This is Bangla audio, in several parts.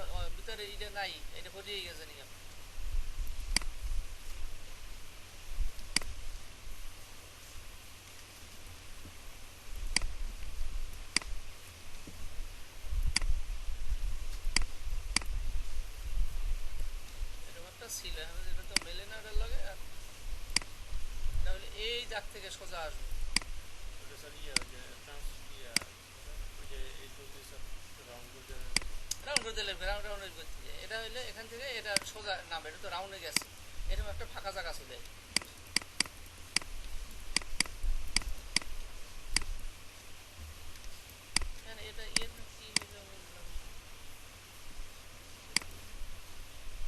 আপনার ভিতরে এটা নাই, এটা পড়িয়ে গেছে নাকি এরকম একটা ছিল, এটা তো মেলে না ওটার লগে। আর তাহলে এই জাগ থেকে সোজা আসবে। ওটা স্যার ইয়া যে ট্রান্স ইয়া ওই যে এই চলছে স্যার রাউন্ড করে রাউন্ড করে দিলে রাউন্ড রাউন্ড করতে যায়। এটা হইলে এখান থেকে এটা সোজা নামবে, এটা তো রাউন্ডে গেছে, এরকম একটা ফাঁকা জায়গা ছিল। এটা এর কি হইলো বললাম না।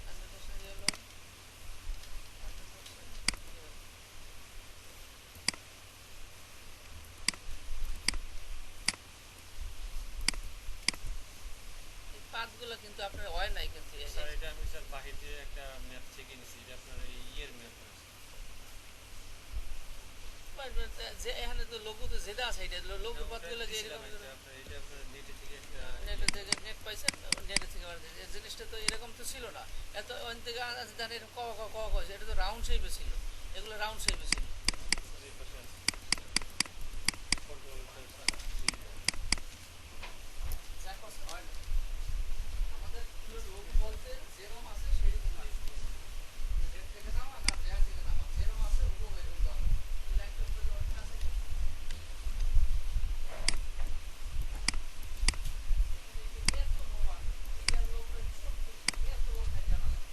100% yellow, 100% yellow। এই পাতগুলো কিন্তু আপনার হয় নাই কিন্তু স্যার এটা আমি স্যার বাহির দিয়ে একটা ম্যাপ থেকে নিছি, এটা আপনার এই ইয়ের ম্যাপ না যে এখানে তো লোগো তো যেটা আছে এটা লোগো পাতগুলো যে এটা আপনার নেটে থেকে একটা নেটের থেকে নেট পাইছেন, নেটের থেকে জিনিসটা তো এরকম তো ছিল না। এত ওখান থেকে জানি এরকম কয়েছে, এটা তো রাউন্ড শেপে ছিল, এগুলো রাউন্ড শেপে ছিল। এই পাশে আছে কন্ট্রোল যা কষ্ট হয় না আমাদের লোক বলতে যেরকম আছে সেরকম আছে, নেট থেকে নামা না দেয়া থেকে নামা যেরকম আছে ওরকম এরকম দাও। লাইটটা উপরে ওঠা আছে এত নোয়া, এটা লোক ছোট্ট এত লোক জানা লাগে।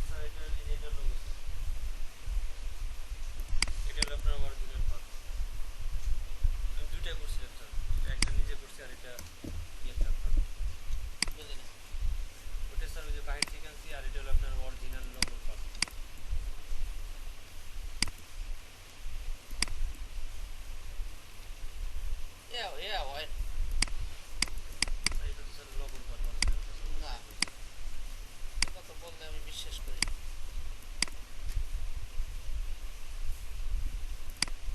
স্যার এটা লোগো এটা হলো আপনার অরিজিনাল পাথ। আমি দুইটা করছিলাম স্যার, এটা একটা নিজে করছি আর এটা ইয়েটা পাথ বুঝলি না ওটা স্যার ওই যে বাহির থেকে আনছি, আর এটা হলো আপনার অরিজিনাল লোগোর পাথ। হয় এটা তো স্যার লোগোর পাথ অরিজিনাল না, কথা বললে আমি বিশ্বাস করি।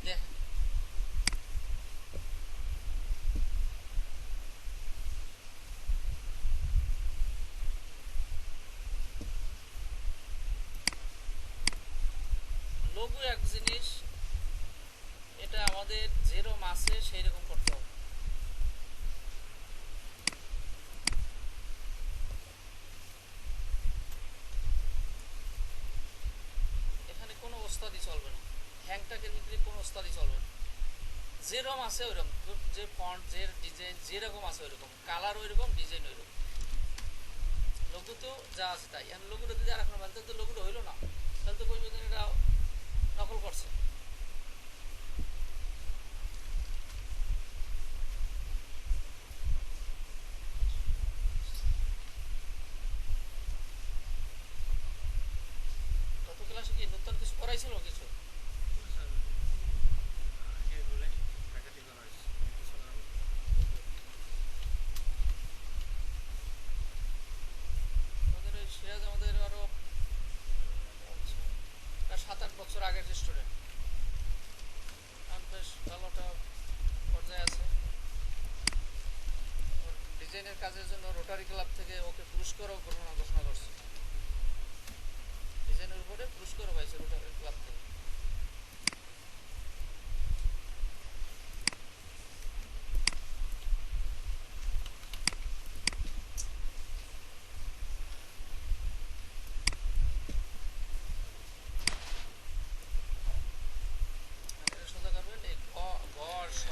দেখেন লঘু এক জিনিস, এটা আমাদের যেরকম আছে সেই রকম করতে হবে। এখানে কোনো ওস্তাদি চলবে না, হ্যাংটাকের ভিতরে কোনো ওস্তাদি চলবে না। যেরকম আছে ওইরকম, যে ফন্ট যে ডিজাইন যেরকম আছে ওইরকম, কালার ওইরকম, ডিজাইন ওইরকম। লঘু তো যা আছে তাই। এখন লঘুটা যদি আর এখন মানতে তো লঘুটা হইলো না, তাহলে তো কইবে এটা নকল করছে। গত ক্লাসে কি নতুন কিছু করাইছিল কিছু? স্যার আগে বলে টাকাটি করা হয়েছে ডিজাইনের কাজের জন্য রোটারি ক্লাব থেকে ওকে পুরস্কারও ঘোষণা করছে, ডিজাইনের উপরে পুরস্কারও পাইছে রোটারি ক্লাব থেকে। সোজা করবেন এই গ আর স।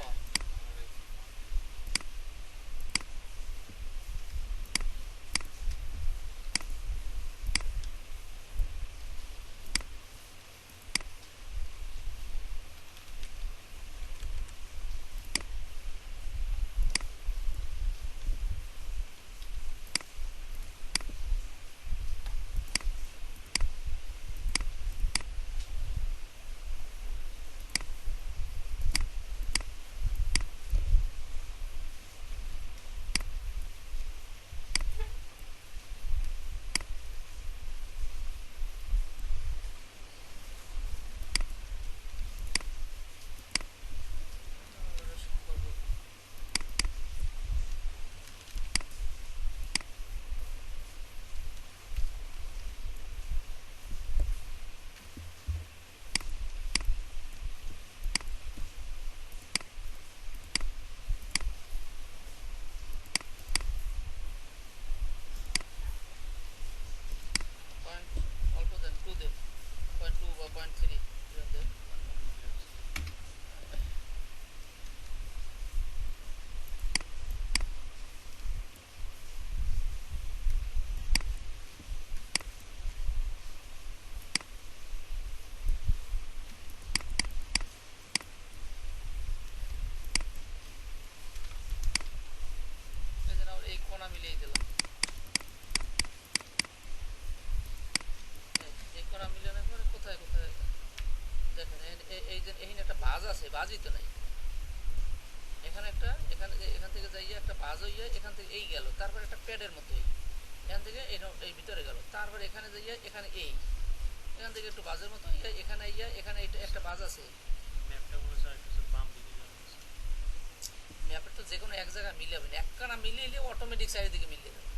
পয়েন্ট অল্প দেন, 2 দেন, 0.2 বা 0.3 দেন। এই যে এই কোণা মিলিয়ে দিলাম, এই কোণা মিলানোর পরে কোথায় কোথায় দেখেন এই যে এখানে একটা বাজ আছে, বাজই তো নাই এখানে একটা, এখান থেকে যাইয়া একটা বাজ হইয়া এখান থেকে এই গেল, তারপর একটা প্যাডের মতো এখান থেকে এই ভিতরে গেল, তারপর এখানে যাইয়া এখানে এখান থেকে একটু বাজের মতো এখানে ইয়া এখানে একটা বাজ আছে। ম্যাপটা মনে হয় কিছু বাম দিকে যাবে। ম্যাপের তো যে কোনো এক জায়গায় মিলাবে না, একখানা মিলিয়ে অটোমেটিক চারিদিকে মিলিয়ে যাবে,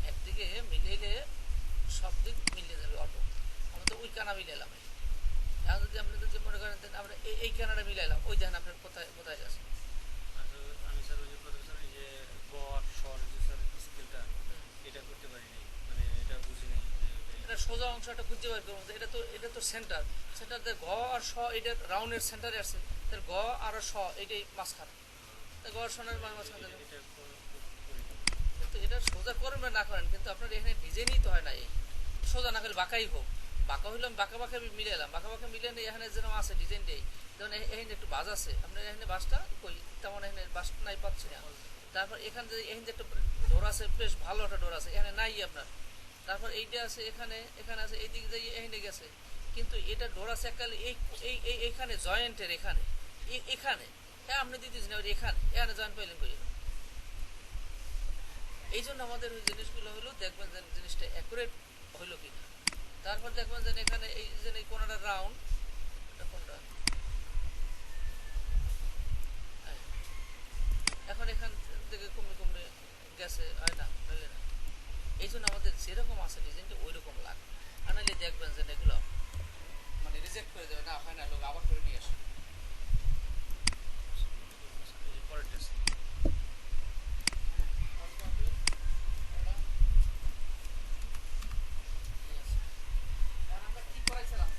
একদিকে মিলিয়ে সব দিক মিলিয়ে যাবে অটো। আমরা তো ওই কানা মিলাইলাম, এখন যদি আপনি যদি মনে করেন আমরা এই কানাটা মিলাইলাম, ওই দেখেন আপনার কোথায় কোথায় গেছে। আমি স্যার ওই যে প্রদর্শন এই যে গ আর স্বর যে স্যার স্কেলটা এটা করতে পারিনি, মানে এটা বুঝি নাই এটা সোজা অংশটা খুঁজে বের করবো, এটা তো সেন্টার গ আর স, এটা রাউন্ডের সেন্টারে আসছে, তার গ আর স এটাই মাঝখানে, গ আর সনের মাঝখানে। তো এটা সোজা করবেন না করেন, কিন্তু আপনার এখানে ডিজাইনই তো হয় না, এই সোজা না করলে বাঁকাই হোক, বাঁকা হইলাম বাঁকা মিলে এলাম, বাঁকা মিলে এখানে যেরকম আছে ডিজাইনটাই, যেমন এখানে একটু বাজ আছে, আপনার এখানে বাসটা কই তেমন এখানে বাস নাই পাচ্ছি না। তারপর এখানে এখানে একটা ডোর আছে, বেশ ভালো একটা ডোর আছে, এখানে নাই আপনার। তারপর এইটা আছে এখানে, এখানে আছে, এই দিকে যাই এখানে গেছে, কিন্তু এটা ডোর আছে এককালে এইখানে জয়েন্টের এখানে এখানে, হ্যাঁ আপনি দিতেছেন এখানে জয়েন্ট পাইলেন কই। এই জন্য আমাদের ওই জিনিসগুলো হলো দেখবেন যে জিনিসটা অ্যাকুরেট হইলো কিনা। তারপর দেখবেন যে এখানে এই যে কোনটা রাউন্ড, কোনটা এখন এখান থেকে কমে গেছে, হয় না নইলে না। এই জন্য আমাদের যেরকম আছে ডিজাইনটা ওই রকম লাগবে, আর নাহলে দেখবেন যে এগুলো মানে রিজেক্ট করে দেবে, না হয় না, লোক আবার করে নিয়ে আসে। পরের টেস্ট আমরা কি করাইছিলাম,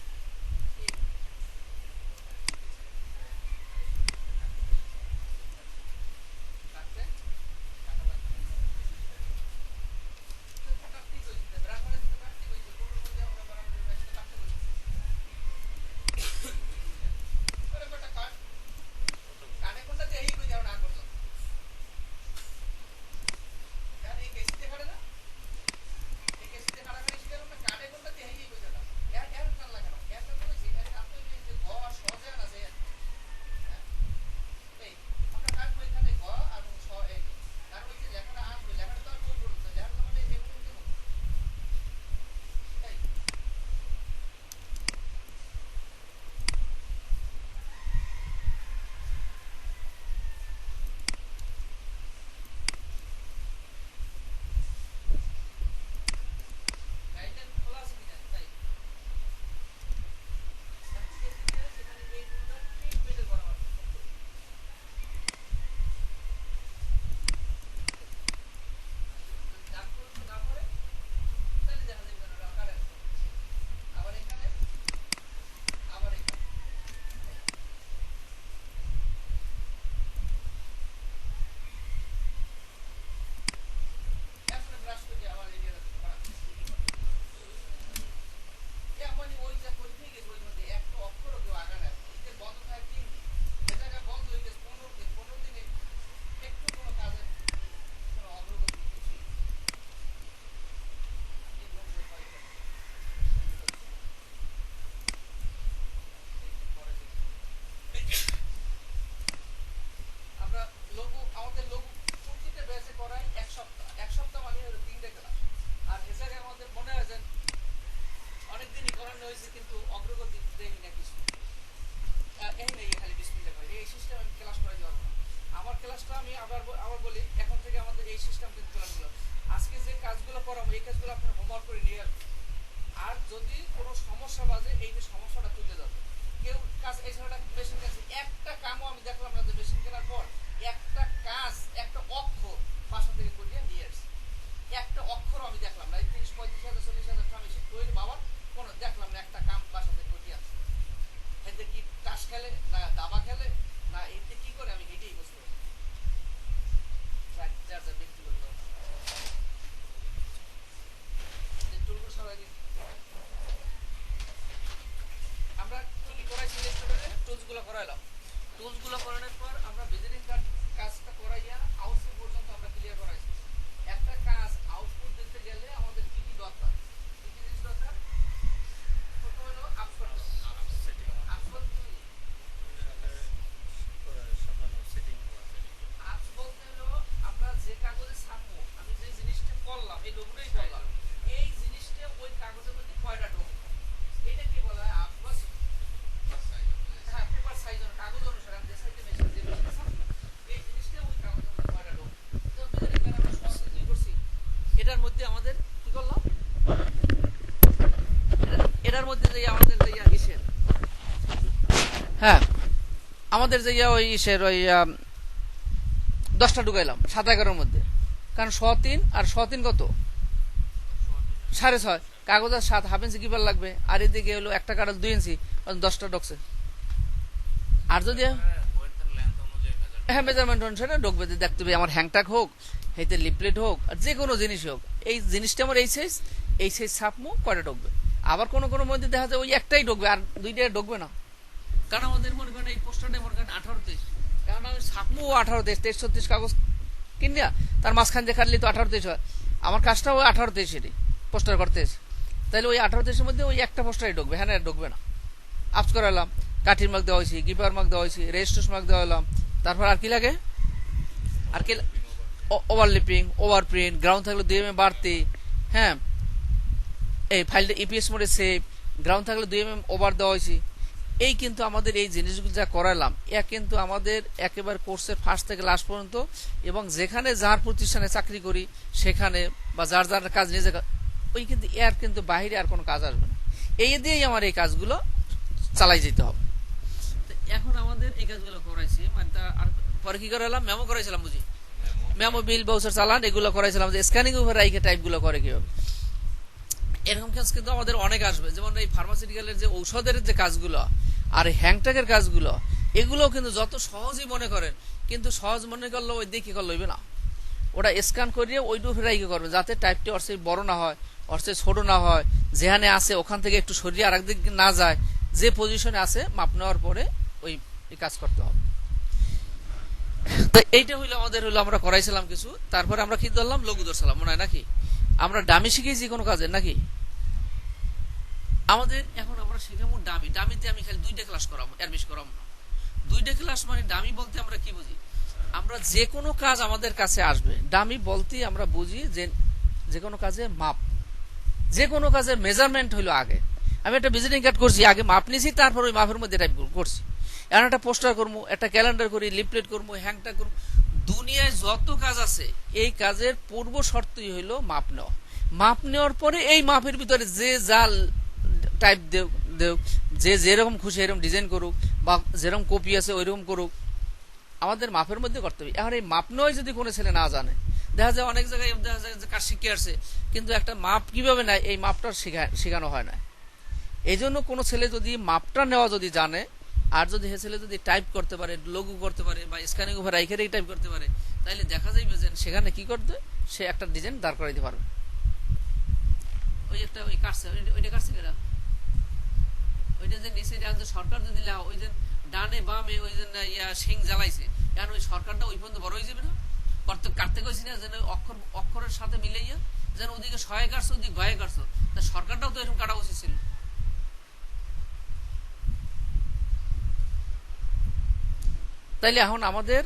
কাজগুলো করাবো, এই কাজগুলো আপনার হোমওয়ার্ক করে নিয়ে আসবেন। আর যদি কোনো সমস্যা বাজে, এই যে সমস্যাটা তুলে যাবে। কেউ কাজ এই ছাড়া মেশিন কাজ একটা কামও আমি দেখলাম না যে মেশিন কেনার পর একটা কাজ একটা অক্ষর বাসা থেকে করিয়ে নিয়ে আসছে, একটা অক্ষরও আমি দেখলাম না। এই 30-35,000 40,000 টাকা মেশিন তৈরি বাবার কোনো দেখলাম না একটা কাম বাসা থেকে করিয়ে আসছে। এতে কি তাস খেলে না দাবা খেলে না এতে কি করে আমি এটাই বুঝতে পারি। যার যার ব্যক্তিগত টুলগুলো সবাই আমরা কি কি করাইছি টুলস গুলো করাইলাম। টুলস গুলো করানোর পর আমরা ভিজিটিং কার্ড কাজটা করাইয়া আউটপুট পর্যন্ত আমরা ক্লিয়ার করাইছি। একটা কাজ আউটপুট দিতে গেলে আমাদের কি কি দরকার, কি কি জিনিস দরকার? প্রথম হলো আপস করতে হবে। আপস বলতে আপস বলতে হলো আমরা যে কাগজে ছাপবো, আমি যে জিনিসটা করলাম এই লোগোটাই করলাম, এই জিনিসটা ওই কাগজের মধ্যে কয়টা ঢোকে, এটা কি বলা হয় আপস। হ্যাঁ, পেপার সাইজ কাগজ অনুসারে আমি যে সাইজে মেশিন যে মেশিনে ছাপবো এই জিনিসটা ওই কাগজের মধ্যে কয়টা ঢোকে। তো ভিজিটিং কার্ড আমরা সহজে কি করছি, এটার মধ্যে আমাদের কি করলাম, এটার মধ্যে যে আমাদের যে ইসের, হ্যাঁ আমাদের যে ওই ইসের ওই 10টা ঢুকাইলাম 7-11 মধ্যে, কারণ 103 আর 103 কত 6.5 কাগজ আর 7 হাফ ইঞ্চি কিপার লাগবে, আর এদিকে হলো একটা কাগজ 2 ইঞ্চি 10টা ঢুকছে। আর যদি হ্যাঁ মেজারমেন্ট অনুসারে ঢুকবে, দেখতে হবে আমার হ্যাংটাক হোক হেতে লিপলেট হোক আর যে কোনো জিনিস হোক, এই জিনিসটা আমার এই সাইজ ছাপমো কয়টা ঢুকবে। আবার কোনো কোনো মধ্যে দেখা যায় ওই একটাই ঢুকবে আর দুইটা ঢুকবে না, কারণ আমাদের মনে করেন এই পোস্টারটা মনে করেন 18 কারণ আমি ছাপমো 18 23 কাগজ কিনিয়া তার মাঝখান দিয়ে কাটলে তো 18 হয়, আমার কাজটাও 18 পোস্টার করতে, তাহলে ওই 18 মধ্যে ওই একটা পোস্টারই ঢুকবে, হ্যাঁ ঢুকবে না। আপস করালাম, কাঠির মার্ক দেওয়া হয়েছে, গিপার মার্ক দেওয়া হয়েছে, রেজিস্ট্রেশন মার্ক দেওয়া হলাম, তারপর আর কি লাগে, আর কি ওভারলিপিং, ওভার প্রিন্ট, গ্রাউন্ড থাকলে 2 mm বাড়তি, হ্যাঁ এই ফাইলটা ইপিএস মোডে সেভ, গ্রাউন্ড থাকলে 2 mm ওভার দেওয়া হয়েছে। এই কিন্তু আমাদের এই জিনিসগুলো যা করালাম এ কিন্তু আমাদের একেবারে কোর্সের ফার্স্ট থেকে লাস্ট পর্যন্ত, এবং যেখানে যার প্রতিষ্ঠানে চাকরি করি সেখানে বা যার যার কাজ নিজে ওই কিন্তু এর কিন্তু বাইরে আর কোনো কাজ আসবে না, এই দিয়েই আমার এই কাজগুলো চালাই যেতে হবে। এখন আমাদের এই কাজগুলো করাইছি, মানে আর পরে কি করালাম, মেমো করাইছিলাম বুঝি, মেমো বিল বাউচার চালান এগুলো করাইছিলাম, যে স্ক্যানিং উপর রাইখে টাইপগুলো করে কিভাবে। এরকম কাজ কিন্তু আমাদের অনেক আসবে, যেমন এই ফার্মাসিউটিক্যালের যে ঔষধের যে কাজগুলো আর হ্যাংট্যাগের কাজগুলো, এগুলো কিন্তু যত সহজই মনে করেন, কিন্তু সহজ মনে করলে ওই দেখি করলে হইবে না, ওটা স্ক্যান করিয়ে ওইটু ফেরাইকে করবে, যাতে টাইপটি ওর সেই বড় না হয়, ওর সেই ছোট না হয়, যেখানে আছে ওখান থেকে একটু সরিয়ে আর একদিকে না যায়, যে পজিশনে আছে মাপ নেওয়ার পরে ওই কাজ করতে হবে। তো এইটা হইলো আমাদের হইলো আমরা করাইছিলাম কিছু, তারপরে আমরা কি ধরলাম, লঘু ধরছিলাম মনে হয় নাকি, আমরা ডামি শিখেছি কোনো কাজের নাকি, আমাদের এখন আমরা শিখাবো ডামি। ডামিতে আমি খালি 2টা ক্লাস করাবো, এর বেশি করাবো না। 2টা ক্লাস মানে ডামি বলতে আমরা কি বুঝি, আমরা যে কোনো কাজ আমাদের কাছে আসবে, ডামি বলতে আমরা বুঝি যে কোনো কাজের মাপ, যে কোনো কাজের মেজারমেন্ট হইলো আগে। আমি একটা ভিজিটিং কার্ড করছি, আগে মাপ নিয়েছি, তারপর ওই মাপের মধ্যে টাইপ করছি। এখন একটা পোস্টার করবো, একটা ক্যালেন্ডার করি, লিফলেট করবো, হ্যাংটা করবো, দুনিয়ায় যত কাজ আছে এই কাজের পূর্ব শর্তই হইলো মাপ নেওয়া। মাপ নেওয়ার পরে এই মাপের ভিতরে যে যা টাইপ দেও, যে যেরকম খুশি এরকম ডিজাইন করুক, বা যেরকম কপি আছে ওইরকম করুক, আমাদের মাপের মধ্যে করতে হবে। এখন এই মাপ নেওয়াই যদি কোনো ছেলে না জানে, দেখা যায় অনেক জায়গায় দেখা যায় যে কাজ শিখে আসছে, কিন্তু একটা মাপ কিভাবে নেয় এই মাপটা শেখানো হয় না। এই জন্য কোনো ছেলে যদি মাপটা নেওয়া যদি জানে, আর যদি সে ছেলে যদি টাইপ করতে পারে, লঘু করতে পারে, বা স্ক্যানিং ওভার রাইখেই টাইপ করতে পারে, তাহলে দেখা যাবে যে সেখানে কি করতে, সে একটা ডিজাইন দাঁড় করাইতে পারবে। ওই একটা ওই কাটছে, ওইটা কাটছে কেনা, ওইটা যে নিচে সরকার যদি ওই যে ডানে বামে ওই যে শিং জ্বালাইছে, এখন ওই সরকারটা ওই পর্যন্ত বড় হয়ে যাবে না, কাটতে কইছি না, যেন অক্ষরের সাথে মিলাইয়া, যেন ওদিকে 100 কাটছো ওদিকে 2 কাটছো, তা সরকারটাও তো এরকম কাটা উচিত ছিল। তাইলে এখন আমাদের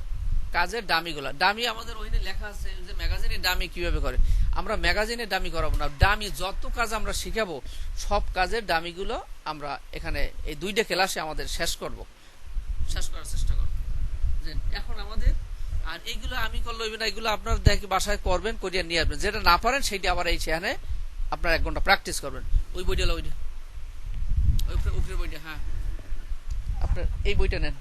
কাজের ডামিগুলা, ডামি আমাদের ওইখানে লেখা আছে যে ম্যাগাজিনের ডামি কিভাবে করে, আমরা ম্যাগাজিনের ডামি করাবো না, ডামি যত কাজ আমরা শিখাবো সব কাজের ডামিগুলো আমরা এখানে এই 2টা ক্লাসে আমাদের শেষ করার চেষ্টা করব। যে এখন আমাদের আর এইগুলো আমি করলে হইবে না, এগুলো আপনার দেখে বাসায় করবেন, করিয়া নিয়ে আসবেন। যেটা না পারেন সেটা আবার এই সেখানে আপনার 1 ঘন্টা প্র্যাকটিস করবেন। ওই বইটা ওইটা উপরের বইটা, হ্যাঁ আপনার এই বইটা নেন।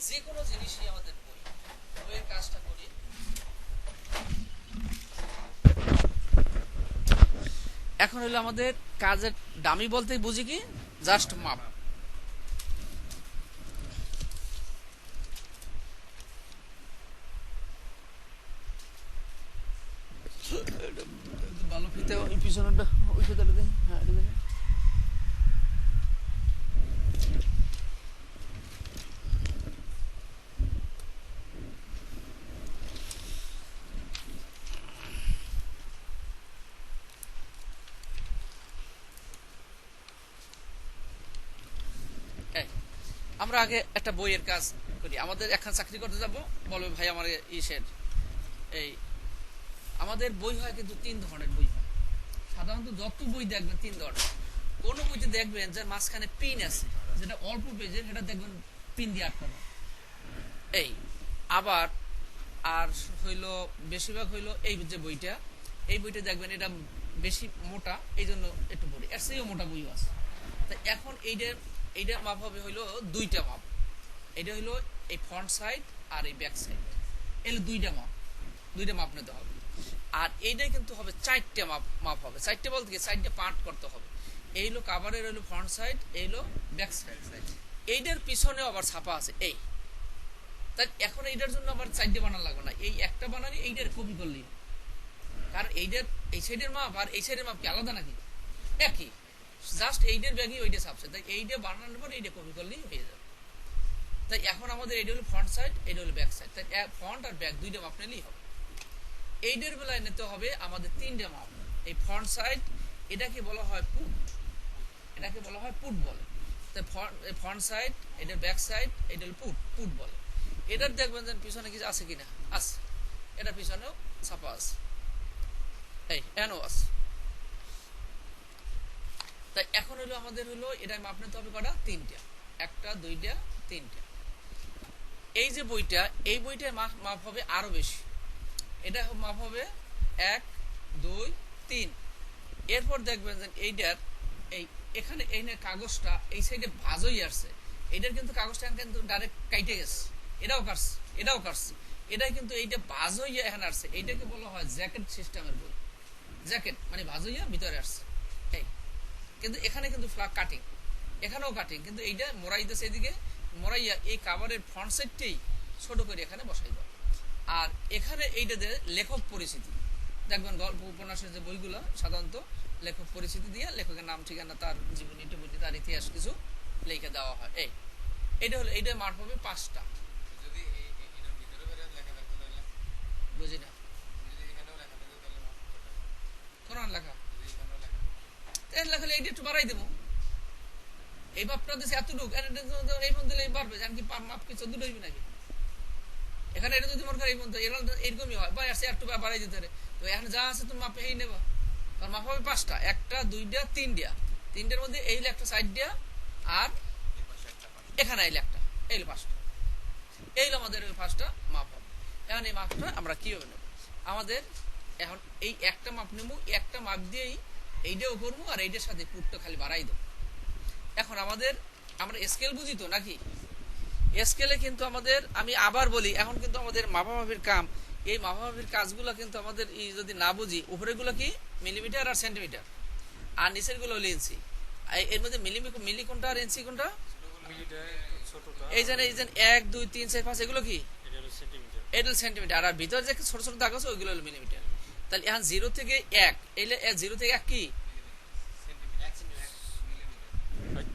যে কোনো জিনিসই আমাদের বইয়ের কাজটা করি। এখন হলো আমাদের কাজের দামি বলতে বুঝি কি, জাস্ট মাপ। ভালো ফিতে ওই পিছনেরটা ওই ফিতাটা দেই, হ্যাঁ এটা দেখেন। আমরা আগে একটা বইয়ের কাজ করি। আমাদের এখন চাকরি করতে যাব, বলবে ভাই আমার ইসের এই আমাদের বই হয় কিন্তু 3 ধরনের বই হয়। সাধারণত যত বই দেখবেন 3 ধরনের। কোন বইতে দেখবেন যার মাঝখানে পিন আছে, যেটা অল্প পেজের, সেটা দেখবেন পিন দিয়ে আটকানো। এই আবার আর হইল বেশিরভাগ হইল এই যে বইটা, এই বইটা দেখবেন এটা বেশি মোটা, এই জন্য একটু বড়, এর চেয়েও মোটা বইও আছে। তা এখন এইটার মাপ হবে হইলো 2টা মাপ। এটা হইলো এই ফ্রন্ট সাইড আর এই ব্যাক সাইড, এর 2টা মাপ নিতে হবে। আর এইটাই কিন্তু হবে 4টে মাপ হবে। 4টে বলতে কি 4টে পার্ট করতে হবে। এই হলো কাভারের হলো ফ্রন্ট সাইড, এই হলো ব্যাক সাইড। এইটার পিছনেও আবার ছাপা আছে এই। তাই এখন এইটার জন্য আবার 4টে বানানো লাগবে না, এই একটা বানানি এইটার কপি করলেই। কারণ এইটার এই সাইডের মাপ আর এই সাইডের মাপ কি আলাদা নাকি? একই, জাস্ট এইটার ব্যাগই ওইটা ছাপছে। তাই এইটা বানানোর পর এইটা কপি করলেই হয়ে যাবে। তাই এখন আমাদের এইটা হলো ফ্রন্ট সাইড, এইটা হলো ব্যাক সাইড। তাই ফ্রন্ট আর ব্যাক 2টা মাপ নিলেই হবে। এইটার বেলায় নিতে হবে আমাদের 3টে মাপ। এই ফ্রন্ট সাইড এটাকে বলা হয় পুট, এটাকে বলা হয় পুট বলে। তাই ফ্রন্ট সাইড, এটার ব্যাক সাইড, এটা হলো পুট বলে। এটার দেখবেন যে পিছনে কিছু আছে কিনা, আছে। এটা পিছনেও ছাপা আছে, এই এনও আছে। তাই এখন হলো আমাদের হলো এটা মাপ নিতে হবে কটা, 3টা, 1টা 2টা 3টা। এই যে বইটা, এই বইটার মাপ হবে আরো বেশি। এটা মাপ হবে 1 2 3। এরপর দেখবেন যে এইটার এই এখানে এই কাগজটা এই সাইডে ভাঁজ হয়ে আসছে। এটার কিন্তু কাগজটা কিন্তু ডাইরেক্ট কাইটে গেছে, এটাও কাটছে। এটাই কিন্তু এইটা ভাঁজ হইয়া এখানে আসছে। এইটাকে বলা হয় জ্যাকেট সিস্টেমের বই। জ্যাকেট মানে ভাঁজ হইয়া ভিতরে আসছে এই। কিন্তু এখানে কিন্তু কাটিং, এখানেও কাটিং, কিন্তু এইটা মোড়াই দিয়েছে এদিকে, মোড়াইয়া এই কাভারের ফ্রন্ট সাইডটাই ছোট করে এখানে বসাই দেয়। আর এখানে এইটাতে লেখক পরিচিতি দেখবেন, গল্প উপন্যাসের যে বইগুলো সাধারণত লেখক পরিচিতি দিয়ে লেখকের নাম, ঠিকানা, তার জীবনী, তার ইতিহাস কিছু লিখে দেওয়া হয়। এইটা হলো এইটার মাপ হবে 5টা। বুঝি না কোরআন লেখা, লেখা হলে এইটা একটু বাড়াই দেবো। এই মাপটা দিচ্ছে এতটুকু, এই পর্যন্ত বাড়বে, কি মাপ কি 14 হইবে নাকি? এখানে এটা যদি মনে করে এই পর্যন্ত এরকমই হয়, বা একটু বাড়াই দিতে পারে। তো এখানে যা আছে তুমি মাপে এই নেবা। তার মাপ হবে 5টা, 1টা 2টা 3টা। 3টার মধ্যে এই একটা সাইড দিয়া, আর এখানে এই একটা, এই 5টা। এই আমাদের 5টা মাপ হবে। এখন এই মাপটা আমরা কিভাবে নেব? আমাদের এখন এই একটা মাপ নেব, একটা মাপ দিয়েই এইটাও করবো, আর এইটার সাথে পুটটা খালি বাড়াই দেবো। এখন আমরা স্কেল বুঝি তো নাকি? স্কেলে কিন্তু আমাদের, আমি আবার বলি, এখন কিন্তু আমাদের মাপামাপির কাম, এই মাপামাপির কাজগুলো কিন্তু আমাদের যদি না বুঝি, উপরের গুলো কি মিলিমিটার আর সেন্টিমিটার, আর নিচের গুলো হলো ইঞ্চি। এর মধ্যে মিলি কোনটা আর ইঞ্চি কোনটা? এই যে 1 2 3 4 5 এগুলো কি এটা হলো সেন্টিমিটার, আর ভিতরে যে ছোট ছোট দাগ আছে ওইগুলো হলো মিলিমিটার। তাহলে এখন 0 থেকে 1, এলে 0 থেকে 1 কি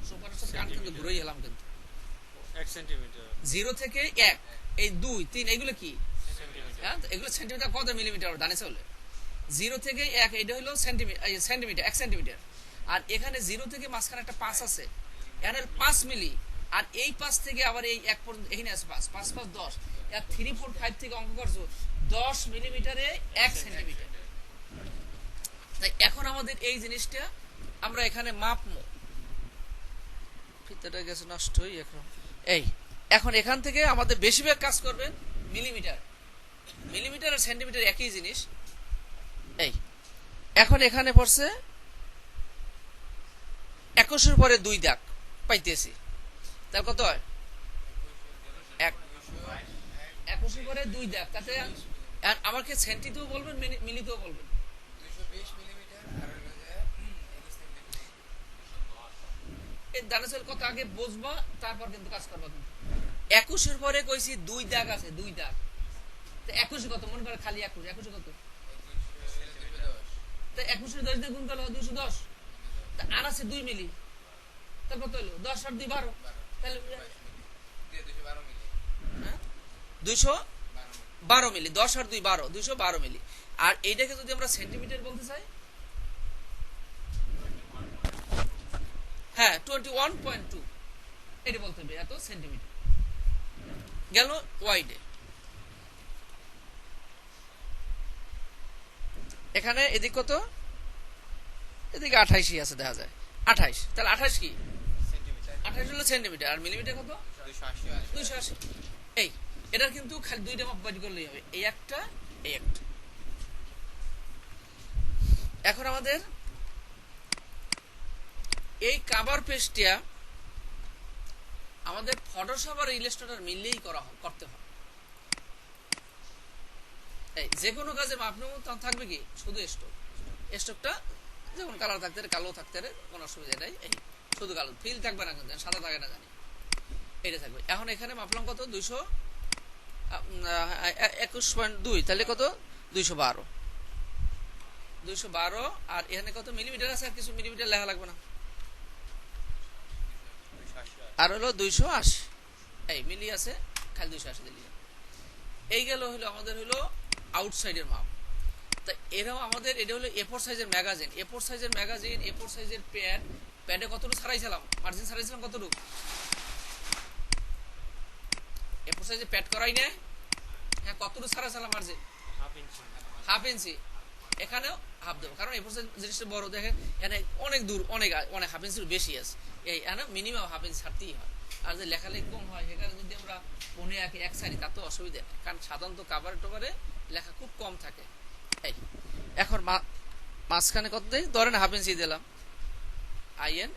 সুপার কান কিন্তু ঘুরেই এলাম কিন্তু 1 সেন্টিমিটার 0 থেকে 1, এই 2 3 এগুলো কি সেন্টিমিটার হ্যাঁ, এগুলো সেন্টিমিটার কত মিলিমিটার জানিস হলে 0 থেকে 1 এটা হলো সেন্টিমিটার 1 সেন্টিমিটার। আর এখানে 0 থেকে মাঝখানে একটা 5 আছে, এখানে 5 মিলি। আর এই 5 থেকে আবার এই 1 পর্যন্ত এখানে আছে 5 5 5 10, আর 3 4 5 থেকে অঙ্ক করছো 10 মিলিমিটারে 1 সেন্টিমিটার। তাই এখন আমাদের এই জিনিসটা আমরা এখানে মাপমো, ফিতাটা গেছে নষ্ট হই এখন। এই এখন এখান থেকে আমাদের বেশিরভাগ কাজ করবেন মিলিমিটার, মিলিমিটার আর সেন্টিমিটার একই জিনিস। এই এখন এখানে পড়ছে 21 পরে 2 দাগ পাইতেছি, তার কত হয় 21 পরে 2 দাগ, তাতে আর আমাকে সেন্টিতেও বলবেন মিলিতেও বলবেন। 220 মিলিমিটার আর হলো যে 21 সেন্টিমিটার। এই দানাচল কত আগে বুঝবা, তারপর কিন্তু কাজ করবা। কিন্তু 21 পরে কইছি 2 দাগ আছে, 2 দাগ। তো 21 কত মনে করে খালি 21 কত, 210 তো 21 10 দিয়ে গুণ করলে 210, তা আর আছে 2 মিলি, তার কত হলো 10 আর 2 12, তাহলে 212 মিলি। হ্যাঁ 212 মিলি, 10 আর 2 12, 212 মিলি। আর এইটাকে যদি আমরা সেন্টিমিটার বলতে চাই, হ্যাঁ 21.2 এটা বলতে হবে, এত সেন্টিমিটার গেল ওয়াইডে। এখানে এদিক কত, এদিকে 28 আছে দেখা যায় 28, তাহলে 28 কি সেন্টিমিটার 28 হলো সেন্টিমিটার, আর মিলিমিটার কত 280 আছে। 280। এই এটার কিন্তু খালি 2টা মাপ বাড়ি করলেই হবে, এই একটা এই একটা। এখন আমাদের এই কভার পেজটা আমাদের ফটোশপ আর ইলাস্ট্রেটর মিললেই করতে হয়। এই যে কোনো কাজে মাপ নেব থাকবে কি শুধু স্টকটা যেমন কালার থাকতে পারে, কালো থাকতে পারে, কোনো অসুবিধা নেই। এই শুধু কালো, ফিল থাকবে না, কিন্তু সাদা থাকে না জানি, এটা থাকবে। এখন এখানে মাপলাম কত 221.2, তাহলে কত 212, আর এখানে কত মিলিমিটার আছে, আর কিছু মিলিমিটার লেখা লাগবে না, আর হলো 280, এই মিলি আছে খালি 280 দিলি। এই গেল হলো আমাদের হলো আউটসাইডের মাপ। তা এরাও আমাদের এটা হলো A4 সাইজের ম্যাগাজিন, A4 সাইজের ম্যাগাজিন, A4 সাইজের প্যাডে কতটুকু ছাড়াইছিলাম, মার্জিন ছাড়াইছিলাম কতটুকু, A4 সাইজের প্যাড করাই না, হ্যাঁ কতটুকু ছাড়াইছিলাম মার্জিন, হাফ ইঞ্চি 1/2 ইঞ্চি। এখানেও হাফ দেবো, কারণ A4 সাইজ জিনিসটা বড়, দেখেন এখানে অনেক দূর, অনেক 1/2 ইঞ্চির বেশি আছে, এই এখানে মিনিমাম 1/2 ইঞ্চি ছাড়তেই হয়। আর যে লেখালেখি কম হয় সেখানে যদি আমরা 1 সারি তাতে অসুবিধা নেই, কারণ সাধারণত কাভারে টোভারে লেখা খুব কম থাকে। এই এখন মাঝখানে কত দেয়, ধরেন 1/2 ইঞ্চি দিলাম,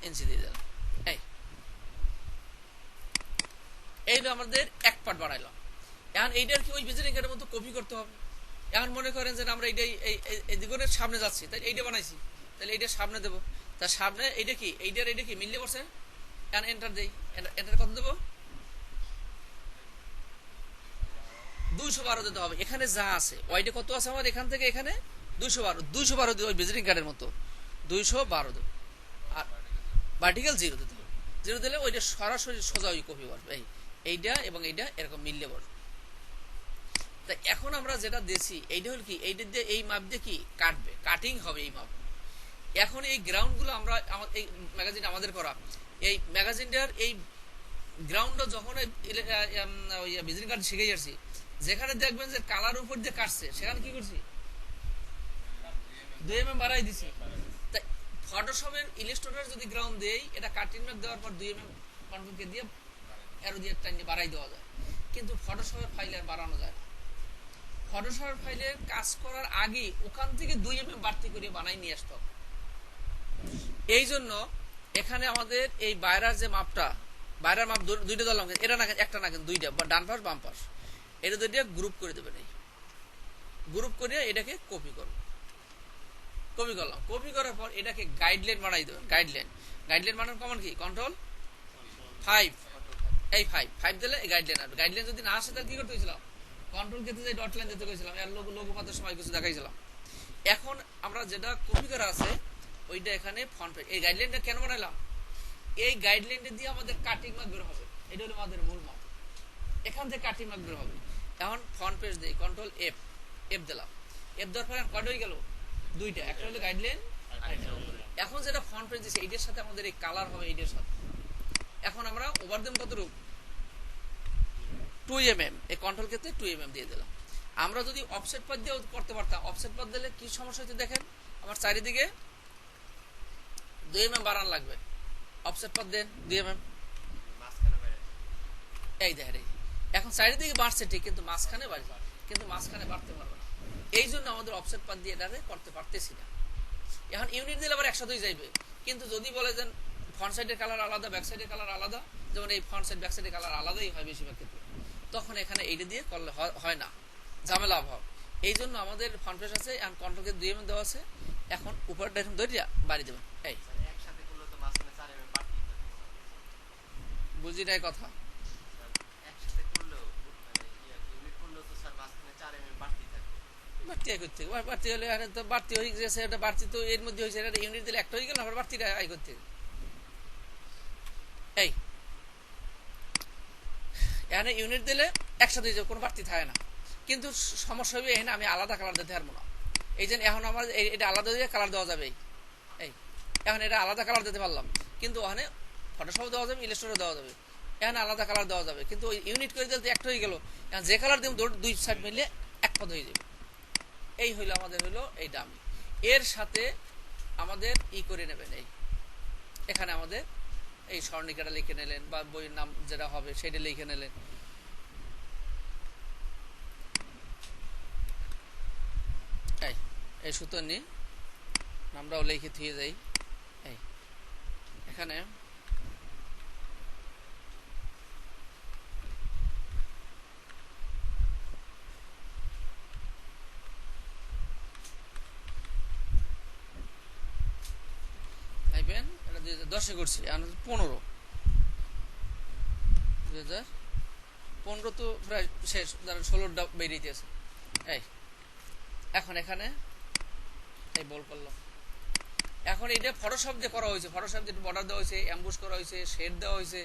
ইঞ্চি দিয়ে দিলাম। এই আমাদের এক পার্ট বাড়াইলাম। এখন এইটার কি ওই ভিজিটিং কার্ডের মতো কপি করতে হবে। এখন মনে করেন যে আমরা এইটাই এই দিগনের সামনে যাচ্ছি, তাই এইটা বানাইছি, তাহলে এইটার সামনে দেবো, তার সামনে এইটা কি এইটা কি মিললে পড়ছে, এখন এন্টার দেই, এন্টার কত দেবো 212 দিতে হবে। এখানে যা আছে ওইটা কত আছে আমার, এখান থেকে এখানে 212 দিতে ওই ভিজিটিং কার্ডের মতো 212 দেবো, আর ভার্টিক্যাল 0 দিতে হবে। 0 দিলে ওইটা সরাসরি সোজা ওই কপি বসবে, এইটা এবং এইটা এরকম মিললে বসবে। তা এখন আমরা যেটা দিয়েছি এইটা হল কি, এইটা দিয়ে এই মাপ দিয়ে কি কাটবে, কাটিং হবে এই মাপ। এখন এই গ্রাউন্ড গুলো আমরা এই ম্যাগাজিন আমাদের করা, এই ম্যাগাজিনটার এই গ্রাউন্ডটা যখন ভিজিটিং কার্ড শিখে যাচ্ছি, যেখানে দেখবেন যে কালার উপর দিয়ে কাটছে সেখানে কি করছি 2 mm বাড়াই দিছি। তাই ফটোশপের ইলাস্ট্রেটর যদি গ্রাউন্ড দেই, এটা কাটিং মার্ক দেওয়ার পর 2 mm কন্ট্রোলকে দিয়ে অ্যারো দিয়ে টাইনে বাড়াই দেওয়া যায়, কিন্তু ফটোশপের ফাইলে আর বাড়ানো যায় না। ফটোশপের ফাইলের কাজ করার আগে ওখান থেকে 2 mm বাড়তি করে বানাই নিয়ে আসতে হবে। এই জন্য এখানে আমাদের এই বাইরের যে মাপটা, বাইরের মাপ 2টা ধরলাম, এটা না একটা না কিন্তু 2টা, ডান পাশ বাম পাশ, এটা 2টা গ্রুপ করে দেবেন। এই গ্রুপ করে এটাকে কপি করলাম, কপি করার পর এটাকে গাইডলাইন বানাই দেবেন। গাইডলাইন বানানোর কমন কি কন্ট্রোল 5, এই 5 দিলে গাইডলাইন আসবে। গাইডলাইন যদি না আসে তাহলে কি করতে হয়েছিল কন্ট্রোল ক্ষেত্রে যে ডট লাইন দিতে গেছিলাম এর লোগো পাতার সময় কিছু দেখাইছিলাম। এখন আমরা যেটা কপি করা আছে ওইটা এখানে ফন্ট পেজ, এই গাইডলাইনটা কেন বানাইলাম, এই গাইডলাইনটা দিয়ে আমাদের কাটিং মার্ক বের হবে, এটা হলো আমাদের মূল মাপ, এখান থেকে কাটিং মার্ক বের হবে। এখন ফন্ট পেজ দিই, কন্ট্রোল এফ দিলাম, এফ দেওয়ার পরে কয়টা হয়ে গেল, দুইটা, একটা হলো গাইডলাইন। এখন যেটা ফন্ট পেজ দিচ্ছে এইটার সাথে আমাদের এই কালার হবে এইটার সাথে। এখন আমরা ওভার দেম কতটুকু, 2 mm, এই কন্ট্রোল ক্ষেত্রে 2 mm দিয়ে দিলাম। আমরা যদি অফসেট পাথ দিয়েও করতে পারতাম, অফসেট পাথ দিলে কি সমস্যা হচ্ছে দেখেন, আমার চারিদিকে 2 mm বাড়ান লাগবে, অফসেট পাথ দেন 2 mm, এই দেখেন এখন চারিদিকে বাড়ছে ঠিক, কিন্তু মাঝখানে বাড়ছে, কিন্তু মাঝখানে বাড়তে পারবে না, এই জন্য আমাদের অফসেট পাথ দিয়ে এটাতে করতে পারতেছি না। এখন ইউনিট দিলে আবার 102 যাইবে, কিন্তু যদি বলে দেন ফ্রন্ট সাইডের কালার আলাদা, ব্যাক সাইডের কালার আলাদা, যেমন এই ফ্রন্ট সাইড ব্যাক সাইডের কালার আলাদাই হয় বেশিরভাগ ক্ষেত্রে, তখন এখানে এইটা দিয়ে করলে হয় না, ঝামেলা অভাব। এই জন্য আমাদের ফ্রন্ট পেজ আছে, এখন কন্ট্রোলকে 2 mm দেওয়া আছে, এখন উপরটা এখন ধরিয়া বাড়ি দেবেন, এই একসাথে করলে তো মাঝখানে 4 mm বাড়তি থাকে, বুঝি নাই কথা, একসাথে করলেও মানে ইউনিট করলেও তো স্যার মাঝখানে 4 mm বাড়তি থাকে। বাড়তি আয় করতে বাড়তি হলে এখানে তো বাড়তি হয়ে গেছে, এটা বাড়তি তো এর মধ্যে হয়েছে, এটা ইউনিট দিলে একটা হয়ে গেল, আবার বাড়তিটা আয় করতে, এই এখানে ইউনিট দিলে একসাথে হয়ে যাবে, কোনো বাড়তি থাকে না, কিন্তু সমস্যা হবে এখানে আমি আলাদা কালার দিতে পারবো না, এই জন্য এখন আমার এটা আলাদা দিয়ে কালার দেওয়া যাবে, এই এখন এটা আলাদা কালার দিতে পারলাম, কিন্তু ওখানে ফটোশপ দেওয়া যাবে, ইলাস্ট্রেটর দেওয়া যাবে, এখানে আলাদা কালার দেওয়া যাবে, কিন্তু ওই ইউনিট করে দিলে একটা হয়ে গেল, এখন যে কালার দিব দুই সাইড মিলে এক পদ হয়ে যাবে। এই হইলো আমাদের হইলো এই ডামি, এর সাথে আমাদের করে নেবেন, এই এখানে আমাদের এই স্বর্ণিকাটা লিখে নিলেন, বা বইয়ের নাম যেটা হবে সেটা লিখে নিলেন, এই সুতোর নিয়ে নামটাও লিখে থুয়ে যাই, এই এখানে এটা 2010 করছি, 15 2015 তো প্রায় শেষ, ধরেন 16টা বেরিয়েছে, এই এখন এখানে এই বল করলাম। এখন এটা ফটোশপ দিয়ে করা হয়েছে, ফটোশপ দিয়ে বর্ডার দেওয়া হয়েছে, অ্যাম্বুশ করা হয়েছে, শেড দেওয়া হয়েছে,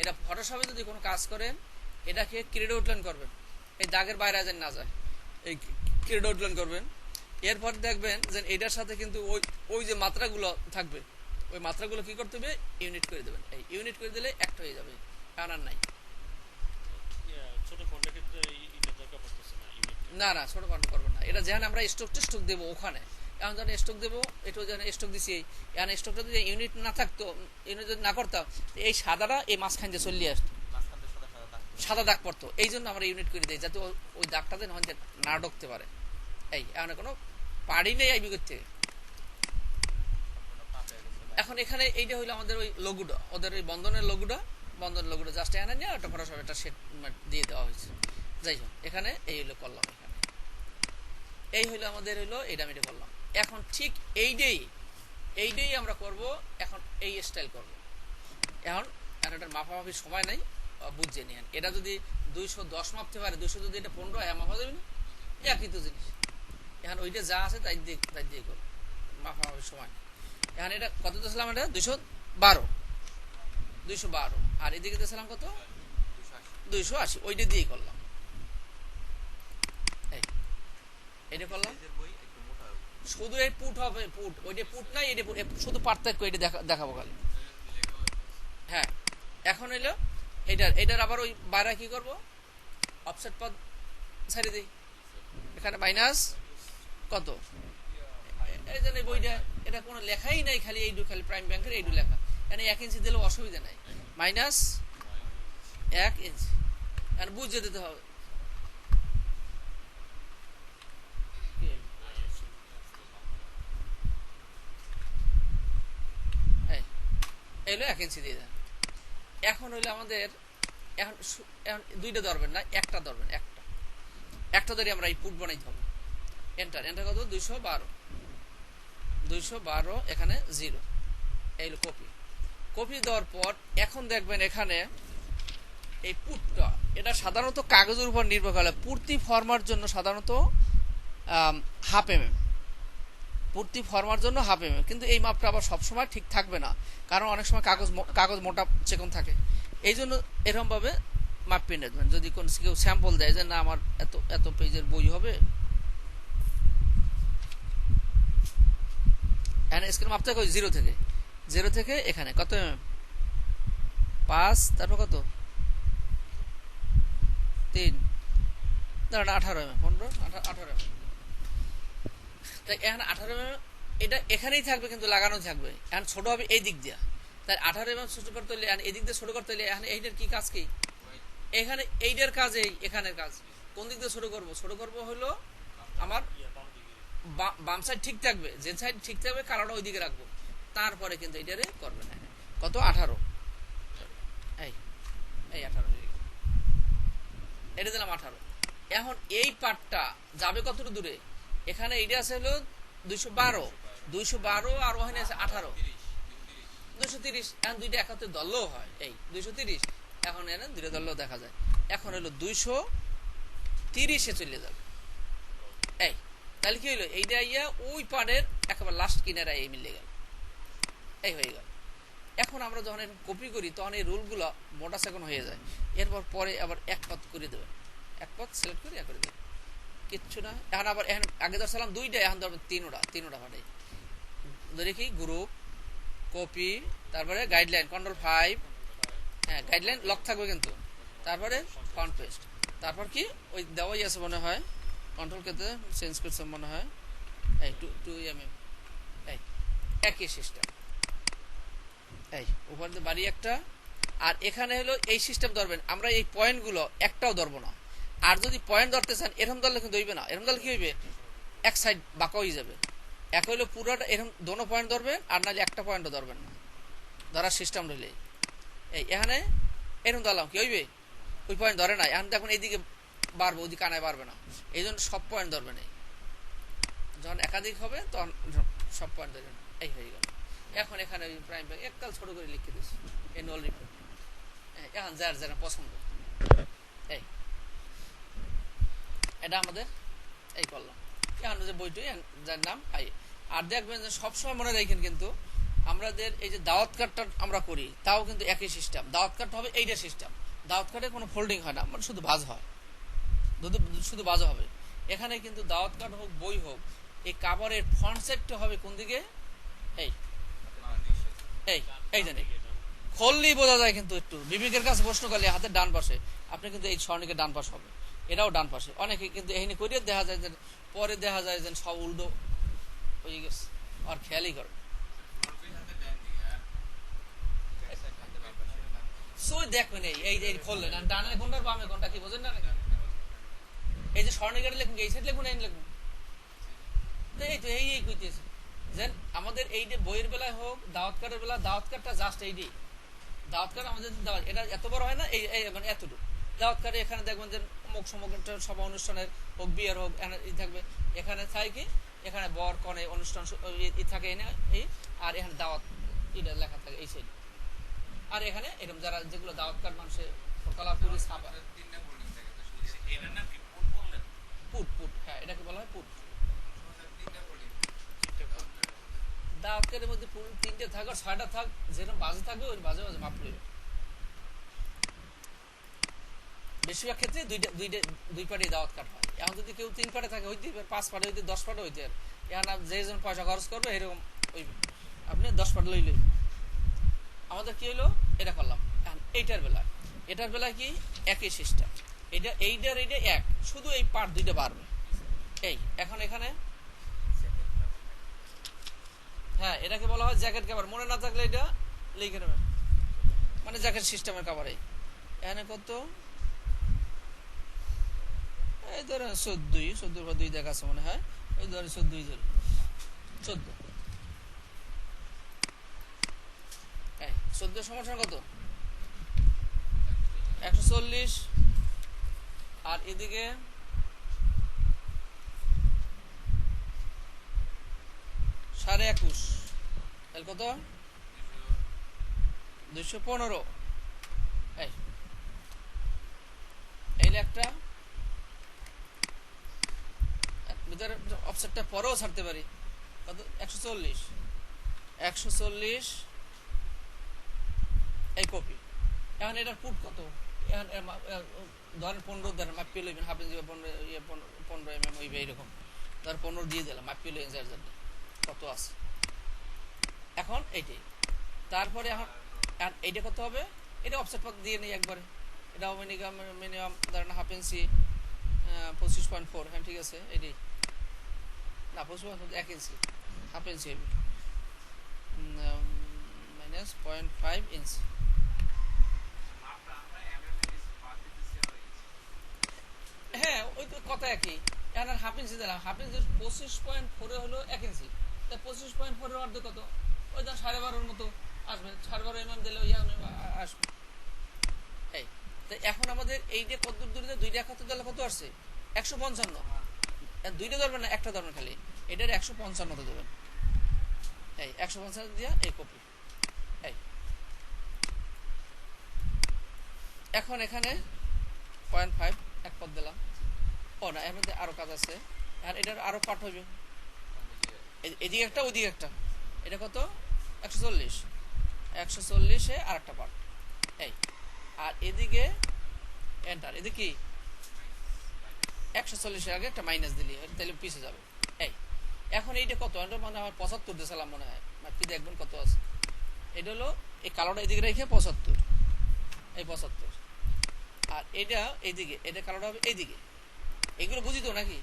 এটা ফটোশপে যদি কোনো কাজ করেন এটাকে ক্রিড আউটলাইন করবেন, এই দাগের বাইরে যেন না যায়, এই ক্রিড আউটলাইন করবেন। এরপর দেখবেন যে এটার সাথে কিন্তু ওই যে মাত্রাগুলো থাকবে, ওই মাত্রাগুলো কি করতে হবে, ইউনিট করে দেবেন, এই ইউনিট করে দিলে একটা হয়ে যাবে, কারণ আর নাই। ছোট ফন্টের ক্ষেত্রে এটা দরকার পড়তেছে না, ইউনিট না না ছোট ফন্ট করবেন না, এটা যেখানে আমরা স্টক দেবো ওখানে, এখন যখন স্টক দেবো এটাও যেন স্টক দিছি, এখন স্টকটা যদি ইউনিট না থাকতো, ইউনিট যদি না করতাম, এই সাদাটা এই মাঝখান দিয়ে চলিয়ে আসতো, মাঝখান থেকে সাদা সাদা দাগ সাদা দাগ পড়তো, এই জন্য আমরা ইউনিট করে দিই, যাতে ওই দাগটা যেন না ঢুকতে পারে। এই এখন কোনো পাড়ি নেই আইবি করতে। সম্পূর্ণ পাপ হয়ে গেছে। এখন এখানে এইটা হইলো আমাদের ওই লোগোটা, ওদের ওই বন্ধনের লোগোটা জাস্ট এখানে নিয়ে একটা ফটোশপ একটা সেট দিয়ে দেওয়া হয়েছে। যাই হোক এখানে এই হইলো করলাম, এখানে এই হইলো আমাদের হইলো এইটা আমি করলাম। এখন ঠিক এইটাই আমরা করব, এখন এই স্টাইল করব। এখন এটার মাপামাপির সময় নাই, বুঝছে নিন, এটা যদি 210 মাপতে পারে, 200 যদি এটা 15 হয় মাপা যাবে না, একই তো জিনিস। এখন ওইটা যা আছে তাই দিয়ে করবো, মাপামাপির সময় নেই। এখন এটা কত দিয়েছিলাম, এটা 212, আর এদিকে দিয়েছিলাম কত, 280, ওইটা দিয়েই করলাম, এইটা করলাম। বই একটু মোটা হবে। শুধু এই পুট হবে, পুট ওইটা পুট নাই, এটা শুধু পার্থক্য এটা দেখাবো খালি। হ্যাঁ এখন এলো এটার আবার ওই বাইরে কি করব, অফসেট পদ ছেড়ে দিই, এখানে মাইনাস কত, এই যে বইটা এটা কোনো লেখাই নাই, খালি এইটু, খালি প্রাইম ব্যাংকের এইটু লেখা, এখানে 1 ইঞ্চি দিলেও অসুবিধা নাই, -1 ইঞ্চি, আর বুঝে দিতে হবে। এইলো 1 ইঞ্চি দিয়ে দেন। এখন হইলো আমাদের এখন দুইটা ধরবেন না, একটা ধরবেন, একটা ধরে আমরা এই পুট বানাইতে হবে। এন্টার কত, 212, এখানে 0, এইলো কপি দেওয়ার পর এখন দেখবেন এখানে এই পুটটা এটা সাধারণত কাগজের উপর নির্ভর করে। পূর্তি ফর্মার জন্য সাধারণত হাফ mm, পূর্তি ফর্মার জন্য হাফ mm, কিন্তু এই মাপটা আবার সবসময় ঠিক থাকবে না, কারণ অনেক সময় কাগজ মোটা চিকন থাকে। এই জন্য এরকমভাবে মাপিয়ে নেবেন। যদি কোন কেউ স্যাম্পল দেয় যে না আমার এত এত পেজের বই হবে, স্কেল মাপতে হয় 0 থেকে এখানে কত mm, 5, তারপর কত 3, ধরেন 18 mm, 15, 18 mm। তাই এখন 18 mm এটা এখানেই থাকবে, কিন্তু লাগানো থাকবে। এখন ছোট হবে এই দিক দিয়ে, তাই 18 mm ছোট করতে হলে এই দিক দিয়ে ছোট করতে হলে এখন এইটার কি কাজ কি, এখানে এইটার কাজ এখানের কাজ। কোন দিক দিয়ে ছোট করবো হলো আমার বাম সাইড ঠিক থাকবে, যে সাইড ঠিক থাকবে কালারটা ওই দিকে রাখবো, তারপরে কিন্তু এইটারে করবে না। কত 18, এই 18 এটা দিলাম 18। এখন এই পার্টটা যাবে কতটুকু দূরে, এখানে এইটা আছে হলো 212 আর ওখানে আছে 18, 230। এখন দুইটা একাত্তর ধরলেও হয়, এই 230। এখন এনে দুইটা ধরলেও দেখা যায়। এখন হলো 230-এ চলে যাবে। এই তাহলে কি হইলো, এইটা ইয়া ওই পাড়ের একেবারে লাস্ট কিনারা এই মিলে গেল, এই হয়ে গেল। এখন আমরা যখন কপি করি তখন এই রুলগুলো মোটা সেকেন্ড হয়ে যায়। এরপর পরে আবার এক পাত করে দেবেন, এক পাত সিলেক্ট করে করে দেবেন, কিচ্ছু না। এখন আবার এখন আগে ধরছিলাম 2টা, এখন ধরবেন 3টা পাঠে ধরে কি গ্রুপ কপি, তারপরে গাইডলাইন Ctrl+5, হ্যাঁ গাইডলাইন লক থাকবে কিন্তু, তারপরে ফন্ট পেস্ট, তারপর কি ওই দেওয়াই আছে মনে হয়, কন্ট্রোল কেতে চেঞ্জ করছে মনে হয়, এই 2 mm, এই একই সিস্টেম, এই উপর দিয়ে বাড়ি একটা। আর এখানে হলো এই সিস্টেম ধরবেন, আমরা এই পয়েন্টগুলো একটাও ধরবো না। আর যদি পয়েন্ট ধরতে চান এরকম ধরলে কিন্তু হইবে না, এরকম ধরলে কি হইবে, এক সাইড বাঁকা হয়ে যাবে। এক হইলো পুরোটা এরকম দোনো পয়েন্ট ধরবেন, আর নাহলে একটা পয়েন্টও ধরবেন না, ধরার সিস্টেম রইলে। এই এখানে এরকম ধরলাম কি হইবে, ওই পয়েন্ট ধরে না। এখন দেখুন এইদিকে বাড়বে, ওইদিকে কানায় বাড়বে না, এই জন্য সব পয়েন্ট ধরবে না। যখন একাধিক হবে তখন সব পয়েন্ট ধরবেন, এই হয়ে গেল। এখন এখানে প্রাইম ব্যাংক এককাল ছোট করে লিখে দিচ্ছি, অ্যানুয়াল রিপোর্ট। এখন যার পছন্দ, এই এটা আমাদের এই করলাম। এখন যে বইটি যার নাম আর দেখবেন যে সবসময় মনে রাখেন কিন্তু আমাদের এই যে দাওয়াত কার্ডটা আমরা করি তাও কিন্তু একই সিস্টেম। দাওয়াত কার্ড হবে এইটা সিস্টেম, দাওয়াত কার্ডে কোনো ফোল্ডিং হয় না, মানে শুধু ভাজ হয়, শুধু ভাজা হবে। এখানে কিন্তু দাওয়াত কার্ড হোক বই হোক, এই কাভারের ফ্রন্ট সাইডটা হবে কোন দিকে, এই এই এই জানি খুললেই বোঝা যায়। কিন্তু একটু বিবেকের কাছে প্রশ্ন করলে হাতের ডান পাশে, আপনি কিন্তু এই স্বর্ণিকের ডান পাশ হবে, এটাও ডান পাশে। অনেকে কিন্তু এখানে করিয়ে দেখা যায় যে পরে দেখা যায় যে সব উল্টো হয়ে গেছে, আর খেয়ালই করে। দেখবেন এই খুললেন ডানে কোনটা বামে কোনটা কি বোঝেন না, এই যে স্বর্ণিকের লিখুন, এই সাইড লিখুন, এই লিখুন, এই তো এই কইতেছে যে আমাদের এই যে বইয়ের বেলায় হোক দাওয়াত কার্ডের বেলা, দাওয়াত কার্ডটা জাস্ট এইটি দাওয়াত কার্ড আমাদের দাওয়াত, এটা এত বড় হয় না, এই মানে এতটুকু দাওয়াত কার্ডে। এখানে দেখবেন যে অমুক সমুক সভা অনুষ্ঠানের হোক, বিয়ের হোক, থাকবে এখানে থাকে কি, এখানে বর কনে অনুষ্ঠান থাকে এই, আর এখানে দাওয়াত এটা লেখা থাকে এই সাইড। আর এখানে এরকম যারা যেগুলো দাওয়াত কার্ড মানুষের কালার করে ছাপা, পুট, হ্যাঁ এটাকে বলা হয় পুট। দাওয়াত কার্ডের মধ্যে 3টে থাক আর 6টা থাক, যেরকম বাজে থাকবে ওই বাজে মাপ লইবে। বেশিরভাগ ক্ষেত্রে দুই পার্টি দাওয়াত কার্ড হয়। এখন যদি কেউ 3 পার্টে থাকে হইতে 5 পার্টে হইতে 10 পার্টে হইতে, এখন যেজন পয়সা খরচ করবে এরকম হইবে, আপনি 10 পার্ট লইলে। আমাদের কি হইলো, এটা করলাম। এটার বেলায় কি একই সিস্টেম, এইটার এক, শুধু এই পার্ট 2টা বাড়বে। এই এখন এখানে হ্যাঁ এটাকে বলা হয় জ্যাকেট কভার। মনে না থাকলে এটা লিখে নেবেন, মানে জ্যাকেট সিস্টেমের কভার। এখানে কত, এই ধরেন 14 বা 2 দেখাচ্ছে মনে হয়, ওই ধরেন 14 সমস্যা কত, 140, আর এদিকে 21.5, তাহলে কত 215। চাইলে একটা ভিতরে অফসেটটা পরেও ছাড়তে পারি, কত 140 এই কপি। এখন এটার পুট কত, এখন ধরেন 15 ধরেন মাপিয়ে লইবেন, হাফ ইঞ্চি 15 mm হইবে এরকম, ধর 15 দিয়ে দিলাম মাপিয়ে লইবেন যার জন্য কত আছে। এখন এইটাই, তারপরে এখন এইটা কত হবে, এটা অফসেট পথ দিয়ে নেই একবারে, এটাও মিনিমাম ধরেন হাফ ইঞ্চি 25.4, হ্যাঁ ঠিক আছে, এটাই না 25.4 1 ইঞ্চি, হাফ ইঞ্চি হবে মাইনাস 0.5 ইঞ্চি। হ্যাঁ ওই তো কথা একই, এখন হাফ ইঞ্চি দিলাম, হাফ ইঞ্চি 25.4 হলো 1 ইঞ্চি, তা 25.4 এর অর্ধেক কত, ওই ধর 12.5 মতো আসবে, 12.5 mm দিলে ওই আসবে। এই তো এখন আমাদের এই যে কত দূরে দুইটা খাতে দিলে কত আসছে 155, দুইটা ধরবেন না একটা ধরবেন খালি, এটার 155 দেবেন, এই 155 দিয়া এই কপি। এই এখন এখানে 0.5 এক পদ দিলাম, ও না এর মধ্যে আরো কাজ আছে, আর এটার আরো পার্ট হইবে, এদিকে একটা ওইদিকে একটা, এটা কত 140 এ আরেকটা পার্ট, এই আর এদিকে এন্টার, এদিকে কি 140 এর আগে একটা মাইনাস দিলি তাহলে পিছে যাবে। এই এখন এইটা কত, এটা মানে আমার 75 দিয়েছিলাম মনে হয়, মাপি দেখবেন কত আছে, এটা হলো এই কালোটা এদিকে রেখে 75, এই 75, আর এটা এইদিকে, এটা কালোটা হবে এইদিকে, এইগুলো বুঝি তো নাকি,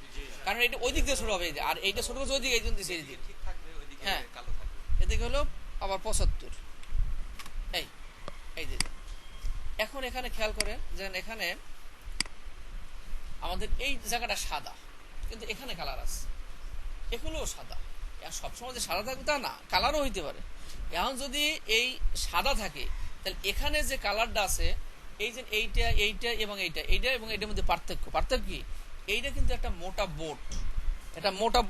কারণ এটা ওই দিক দিয়ে শুরু হবে, আর এইটা শুরু করছে ওইদিকে, এই জন্য দিচ্ছে এইদিকে, হ্যাঁ এদিকে হলো আবার 75, এই এই দিকে। এখন এখানে খেয়াল করেন যে এখানে আমাদের এই জায়গাটা সাদা, কিন্তু এখানে কালার আছে, এগুলোও সাদা, সবসময় যে সাদা থাকবে তা না, কালারও হইতে পারে। এখন যদি এই সাদা থাকে তাহলে এখানে যে কালারটা আছে, এই যে এইটা এইটা এবং এইটা এবং এইটার মধ্যে পার্থক্য কি, এইটা কিন্তু একটা মোটা বোর্ড, এটা মোটা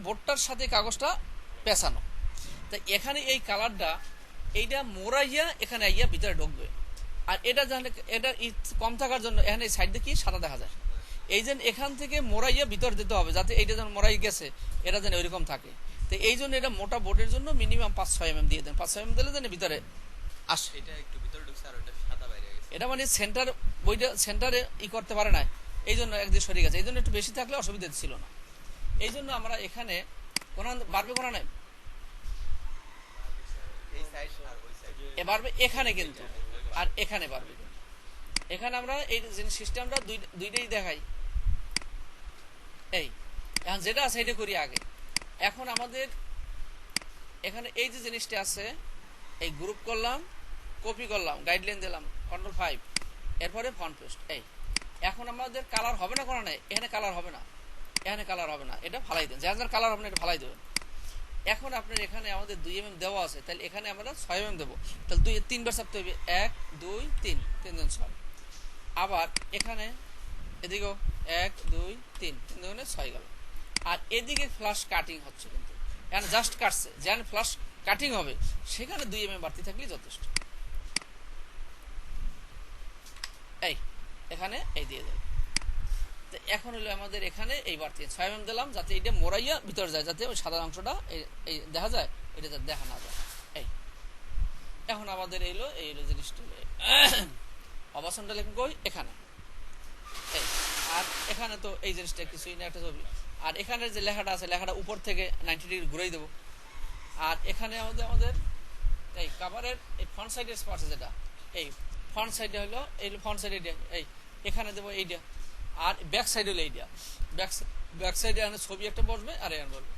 বোর্ডটার সাথে কাগজটা পেঁচানো, তাই এখানে এই কালারটা এইটা মোড়াইয়া এখানে আইয়া ভিতরে ঢুকবে, আর এটা জানলে এটা কম থাকার জন্য এখানে এই সাইড দিয়ে কি সাদা দেখা যায়, এই যে এখান থেকে মোড়াইয়া ভিতর দিতে হবে, যাতে এইটা যেন মোড়াই গেছে এটা যেন ওইরকম থাকে। তো এই জন্য এটা মোটা বোর্ডের জন্য মিনিমাম 5-6 mm দিয়ে দেন, 5-6 mm দিলে যেন ভিতরে আসে, এটা একটু ভিতরে ঢুকছে আর ওটা সাদা বাইরে গেছে, এটা মানে সেন্টার বইটা সেন্টারে করতে পারে না, এই জন্য একদিকে সরে গেছে, এই জন্য একটু বেশি থাকলে অসুবিধা ছিল না। এই জন্য আমরা এখানে বাড়বে কোনা নাই, এই সাইড আর ওই সাইড এ বাড়বে এখানে কিন্তু, আর এখানে বাড়বে, এখানে আমরা এই সিস্টেমটা দুইটাই দেখাই। এই এখন যেটা আছে এটা করি আগে। এখন আমাদের এখানে এই যে জিনিসটা আছে, এই গ্রুপ করলাম, কপি করলাম, গাইডলাইন দিলাম, Ctrl+5, এরপরে ফন্ট পেস্ট। এই এখন আমাদের কালার হবে না কোনা নাই, এখানে কালার হবে না, এখানে কালার হবে না, এটা ফালাই দেন, যার যার কালার হবে না এটা ফালাই দেবেন। এখন আপনার এখানে আমাদের 2 mm দেওয়া আছে, তাহলে এখানে আমরা 6 mm দেবো, তাহলে 3 বার চাপতে হবে, 1 2 3, 3 × 6। আবার এখানে এদিকেও 1 2 3, 3 × 6 গেল। আর এদিকে ফ্লাশ কাটিং হচ্ছে, কিন্তু এখন জাস্ট কাটছে, যেখানে ফ্লাশ কাটিং হবে সেখানে 2 mm বাড়তি থাকলেই যথেষ্ট। এই এখানে এই দিয়ে দেবে, তো এখন হলো আমাদের এখানে এই বাড়তি 6 mm দিলাম, যাতে এটা মোড়াইয়া ভিতরে যায়, যাতে ওই সাদা অংশটা এই দেখা যায়, এটা যাতে দেখা না যায়। এই এখন আমাদের এই হলো জিনিসটা, অবস্থানটা লিখুন কই এখানে, এই আর এখানে তো এই জিনিসটা কিছুই না, একটা ছবি, আর এখানে যে লেখাটা আছে লেখাটা উপর থেকে 90 ডিগ্রি ঘুরাই দেবো। আর এখানে আমাদের এই কাভারের এই ফ্রন্ট সাইডের স্পট যেটা, এই ফ্রন্ট সাইডে হলো এই ফ্রন্ট সাইডে এই এখানে দেবো এইটা, আর ব্যাক সাইড হলো এইটা, ব্যাক সাইডে এখানে ছবি একটা বসবে আর এখানে বসবে।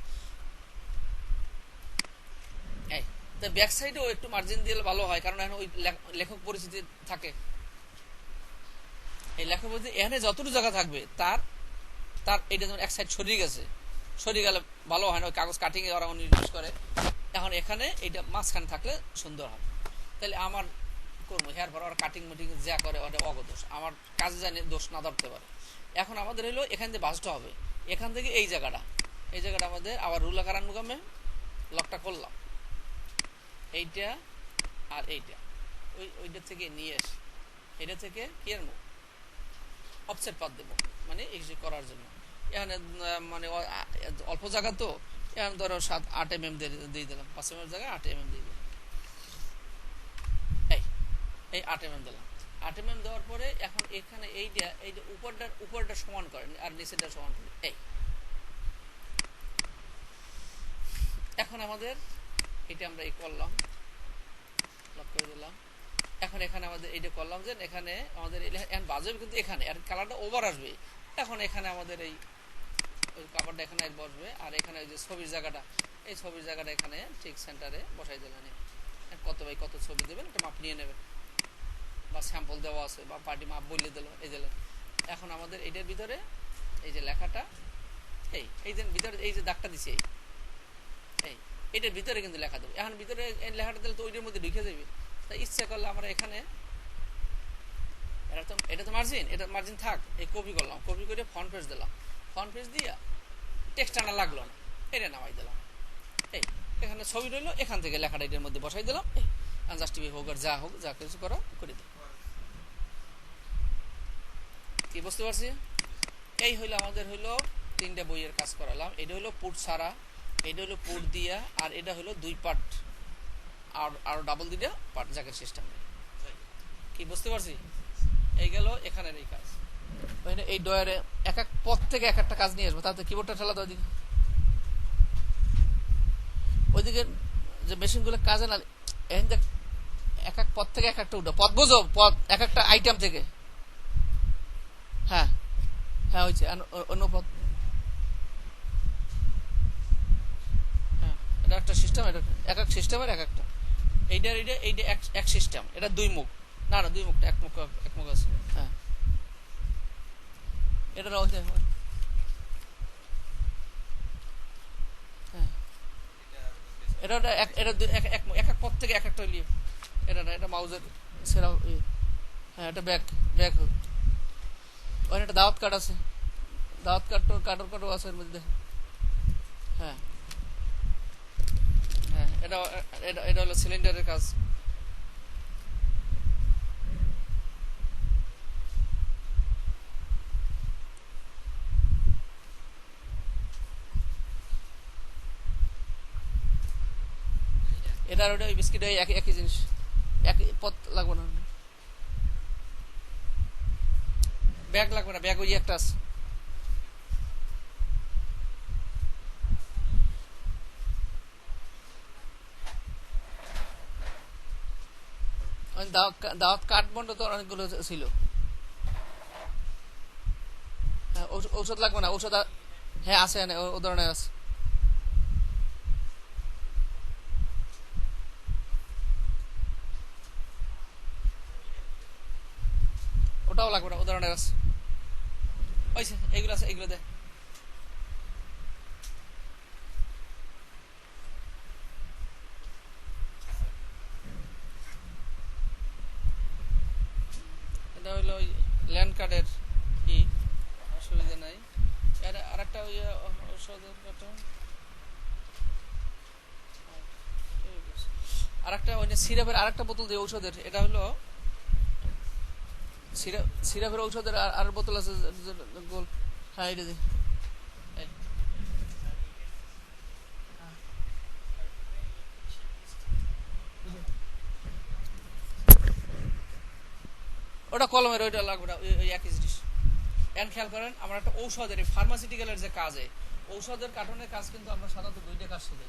এই তো ব্যাক সাইডেও একটু মার্জিন দিলে ভালো হয়, কারণ এখানে ওই লেখক পরিচিতি থাকে, এই লেখক পরিচিতি এখানে যতটুকু জায়গা থাকবে তার এটা যেমন এক সাইড সরিয়ে গেলে ভালো হয় না, ওই কাগজ কাটিং এ ওরা নির্দেশ করে। এখন এখানে এইটা মাঝখানে থাকলে সুন্দর হবে। তাহলে আমার করবো হেয়ার পর ওরা কাটিং মুটিং যা করে ওটা অগদোষ, আমার কাজে জানি দোষ না ধরতে পারে। এখন আমাদের হলো এখান থেকে বাসটা হবে, এখান থেকে এই জায়গাটা আমাদের আবার রুল আকার আনুগামে লকটা করলাম, এইটা আর এইটা ওইটা থেকে নিয়ে আসি, এটা থেকে কি আনবো অফসেট পাত দেবো, মানে এই যে করার জন্য। এখানে মানে অল্প জায়গা তো, এখানে ধরো 7-8 mm দিয়ে দিলাম, 5 mm জায়গায় 8 mm দিয়ে দিলাম, এই 8 mm দিলাম। 8 mm দেওয়ার পরে এখন এখানে এইটা উপরটা সমান করেন আর নিচেরটা সমান করেন। এখন আমাদের এটা আমরা এই করলাম, লক করে দিলাম। এখন এখানে আমাদের এইটা করলাম যে এখানে আমাদের এখন বাজবে, কিন্তু এখানে আর কালারটা ওভার আসবে। এখন এখানে আমাদের এই ওই কাপড়টা এখানে বসবে, আর এখানে যে ছবির জায়গাটা, এই ছবির জায়গাটা এখানে ঠিক সেন্টারে বসাই দিলেন। কত বাই কত ছবি দেবেন একটা মাপ নিয়ে নেবেন, বা স্যাম্পল দেওয়া আছে বা পার্টি মাপ বলে দিল, এই দিলেন। এখন আমাদের এইটার ভিতরে এই যে লেখাটা, এই যে ভিতরে এই যে দাগটা দিছি, এটার ভিতরে কিন্তু লেখা দেবো। এখন ভিতরে এই লেখাটা দিলে তো ওইটার মধ্যে ঢুকে যাবে। তাই ইচ্ছা করলে আমরা এখানে এটা তো মার্জিন, এটা মার্জিন থাক, এই কপি করলাম, কপি করে ফ্রন্ট পেজ দিলাম, ফ্রন্ট পেজ দিয়ে টেক্সট আনা লাগলো না, এটা নামাই দিলাম। এখানে ছবি রইলো, এখান থেকে লেখাটা এটার মধ্যে বসাই দিলাম। জাস্টিফাই হোক আর যা হোক, যা কিছু করা করে দিই। কি বুঝতে পারছি? এই হইলো আমাদের হইলো 3টা বইয়ের কাজ করালাম। এটা হইলো পুট ছাড়া, এটা হলো পুট দিয়া, আর এটা হলো 2 পার্ট আর ডাবল 2টা পার্ট জ্যাকেট সিস্টেম। কি বুঝতে পারছি? এই গেল এখানের এই কাজ। এই ডয়ারে এক এক পথ থেকে এক একটা কাজ নিয়ে আসবো, তাতে কিবোর্ডটা ঠেলা দাও ওইদিকে, ওইদিকে যে মেশিনগুলো কাজে না, এক এক পথ থেকে এক একটা উঠো, পথ বোঝো, পথ এক একটা আইটেম থেকে। হ্যাঁ হ্যাঁ হয়েছে, অন্য পথ। হ্যাঁ, এটা একটা সিস্টেম, এটা এক এক সিস্টেমের এক একটা। এইটা এক সিস্টেম, এটা 2 মুখ, না 2 মুখ না, এক মুখ আছে। হ্যাঁ, এটা এটা এক এক পথ থেকে এক একটা লিয়ে, এটা মাউজের সেরা। হ্যাঁ, এটা ব্যাক ওখানে একটা দাওয়াত কার্ড আছে, দাওয়াত কার্ডও আছে এর মধ্যে। হ্যাঁ হ্যাঁ, এটা হলো সিলিন্ডারের কাজ। এটা ওটা ওই বিস্কিট একই জিনিস, একই পথ লাগবে না। ব্যাগ লাগবে না, ব্যাগ ওই একটা আছে। দাওয়াত কার্ড বন্ধ তো অনেকগুলো ছিল। ঔষধ লাগবে না, ঔষধ হ্যাঁ আছে, ও ধরনের আছে। ওটাও লাগবে না, ও ধরনের আছে। ওইছে এইগুলো আছে, এইগুলো দে। এটা হইলো ওই ল্যান্ড কার্ডের কি, অসুবিধা নাই। আর একটা ওই ঔষধের আর একটা ওই সিরাপের আর একটা বোতল দিয়ে ঔষধের, এটা হলো সিরাপের ঔষধের আর বোতল আছে গোল। হ্যাঁ, এটা দি। ওটা কলমের, ওইটা লাগবে না, ওই একই জিনিস। এখন খেয়াল করেন, আমরা একটা ঔষধের ফার্মাসিউটিক্যালের যে কাজ, ঔষধের কার্টনের কাজ কিন্তু আমরা সাধারণত 2টা কাজ শিখি।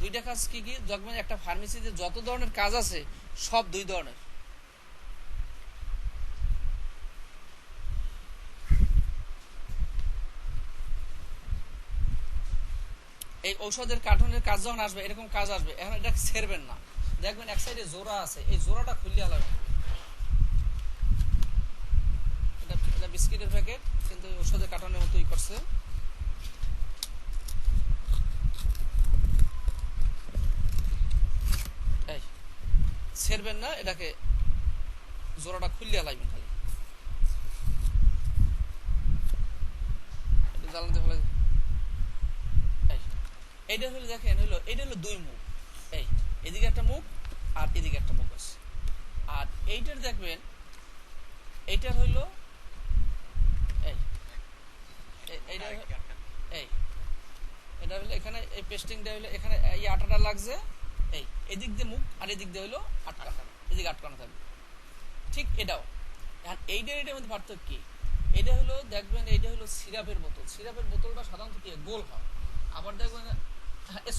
2টা কাজ কি কি? যখন একটা ফার্মেসিতে যত ধরনের কাজ আছে সব 2 ধরনের। এই ঔষধের কার্টনের কাজ যখন আসবে, এরকম কাজ আসবে, এখন এটা ছেড়বেন না। দেখবেন এক সাইডে জোড়া আছে, এই জোড়াটা খুললে লাগবে। এটা বিস্কিটের প্যাকেট, কিন্তু ঔষধের কার্টনের মতোই করছে। এই ছেড়বেন না, এটাকে জোড়াটা খুললে লাগবে খালি। জ্বালাতে ফেলে এইটা হলো, দেখেন হলো, এইটা হলো 2 মুখ। এদিকে একটা মুখ আর এদিকে একটা মুখ আছে। আর এইটার দেখবেন, এইটার হইলো এইটা এই এটা হলো এখানে এই পেস্টিংটা হলো এখানে এই আটাটা লাগছে এই এদিক দিয়ে মুখ আর এদিক দিয়ে হলো আটকানো, এদিকে আটকানো থাকবে। ঠিক এটাও এখন এইটার মধ্যে পার্থক্য কি, এটা হলো দেখবেন এইটা হলো সিরাপের বোতল, সিরাপের বোতলটা সাধারণত কি গোল হয়, আবার দেখবেন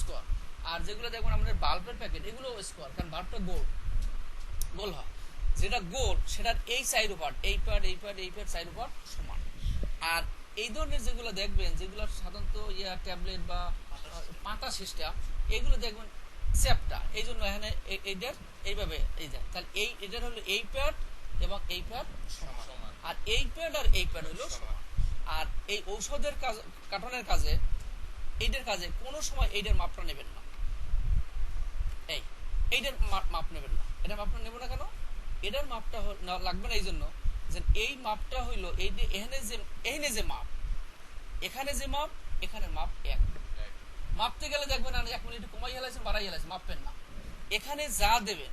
স্কোয়ার, আর যেগুলো দেখবেন আমাদের বাল্বের প্যাকেট এগুলো স্কোয়ার, কারণ বাল্বটা গোল হয়। যেটা গোল সেটার এই সাইড পার্ট এই পার্ট এই পার্ট এই পার্ট সাইড পার্ট সমান। আর এই ধরনের যেগুলো দেখবেন যেগুলো সাধারণত ট্যাবলেট বা পাতা সিস্টেম এগুলো দেখবেন চ্যাপটা, এই জন্য এখানে এইটার এইভাবে এই যায়, তাহলে এটার হলো এই প্যাড এবং এই প্যাড সমান, আর এই প্যাড আর এই প্যাড হলো সমান। আর এই ঔষধের কাজ কার্টনের কাজে এইটার কাজে কোনো সময় এইটার মাপটা নেবেন না, এইটার মাপ নেবেন না। এটা মাপটা নেব না কেন, এটার মাপটা লাগবে না এই জন্য যে এই মাপটা হইলো এই যে এখানে যে মাপ, এখানে যে মাপ, এখানে মাপ এক। মাপতে গেলে দেখবেন 1 মিলি একটু কমাই হেলাইছেন বাড়াই হেলাইছেন, মাপবেন না। এখানে যা দেবেন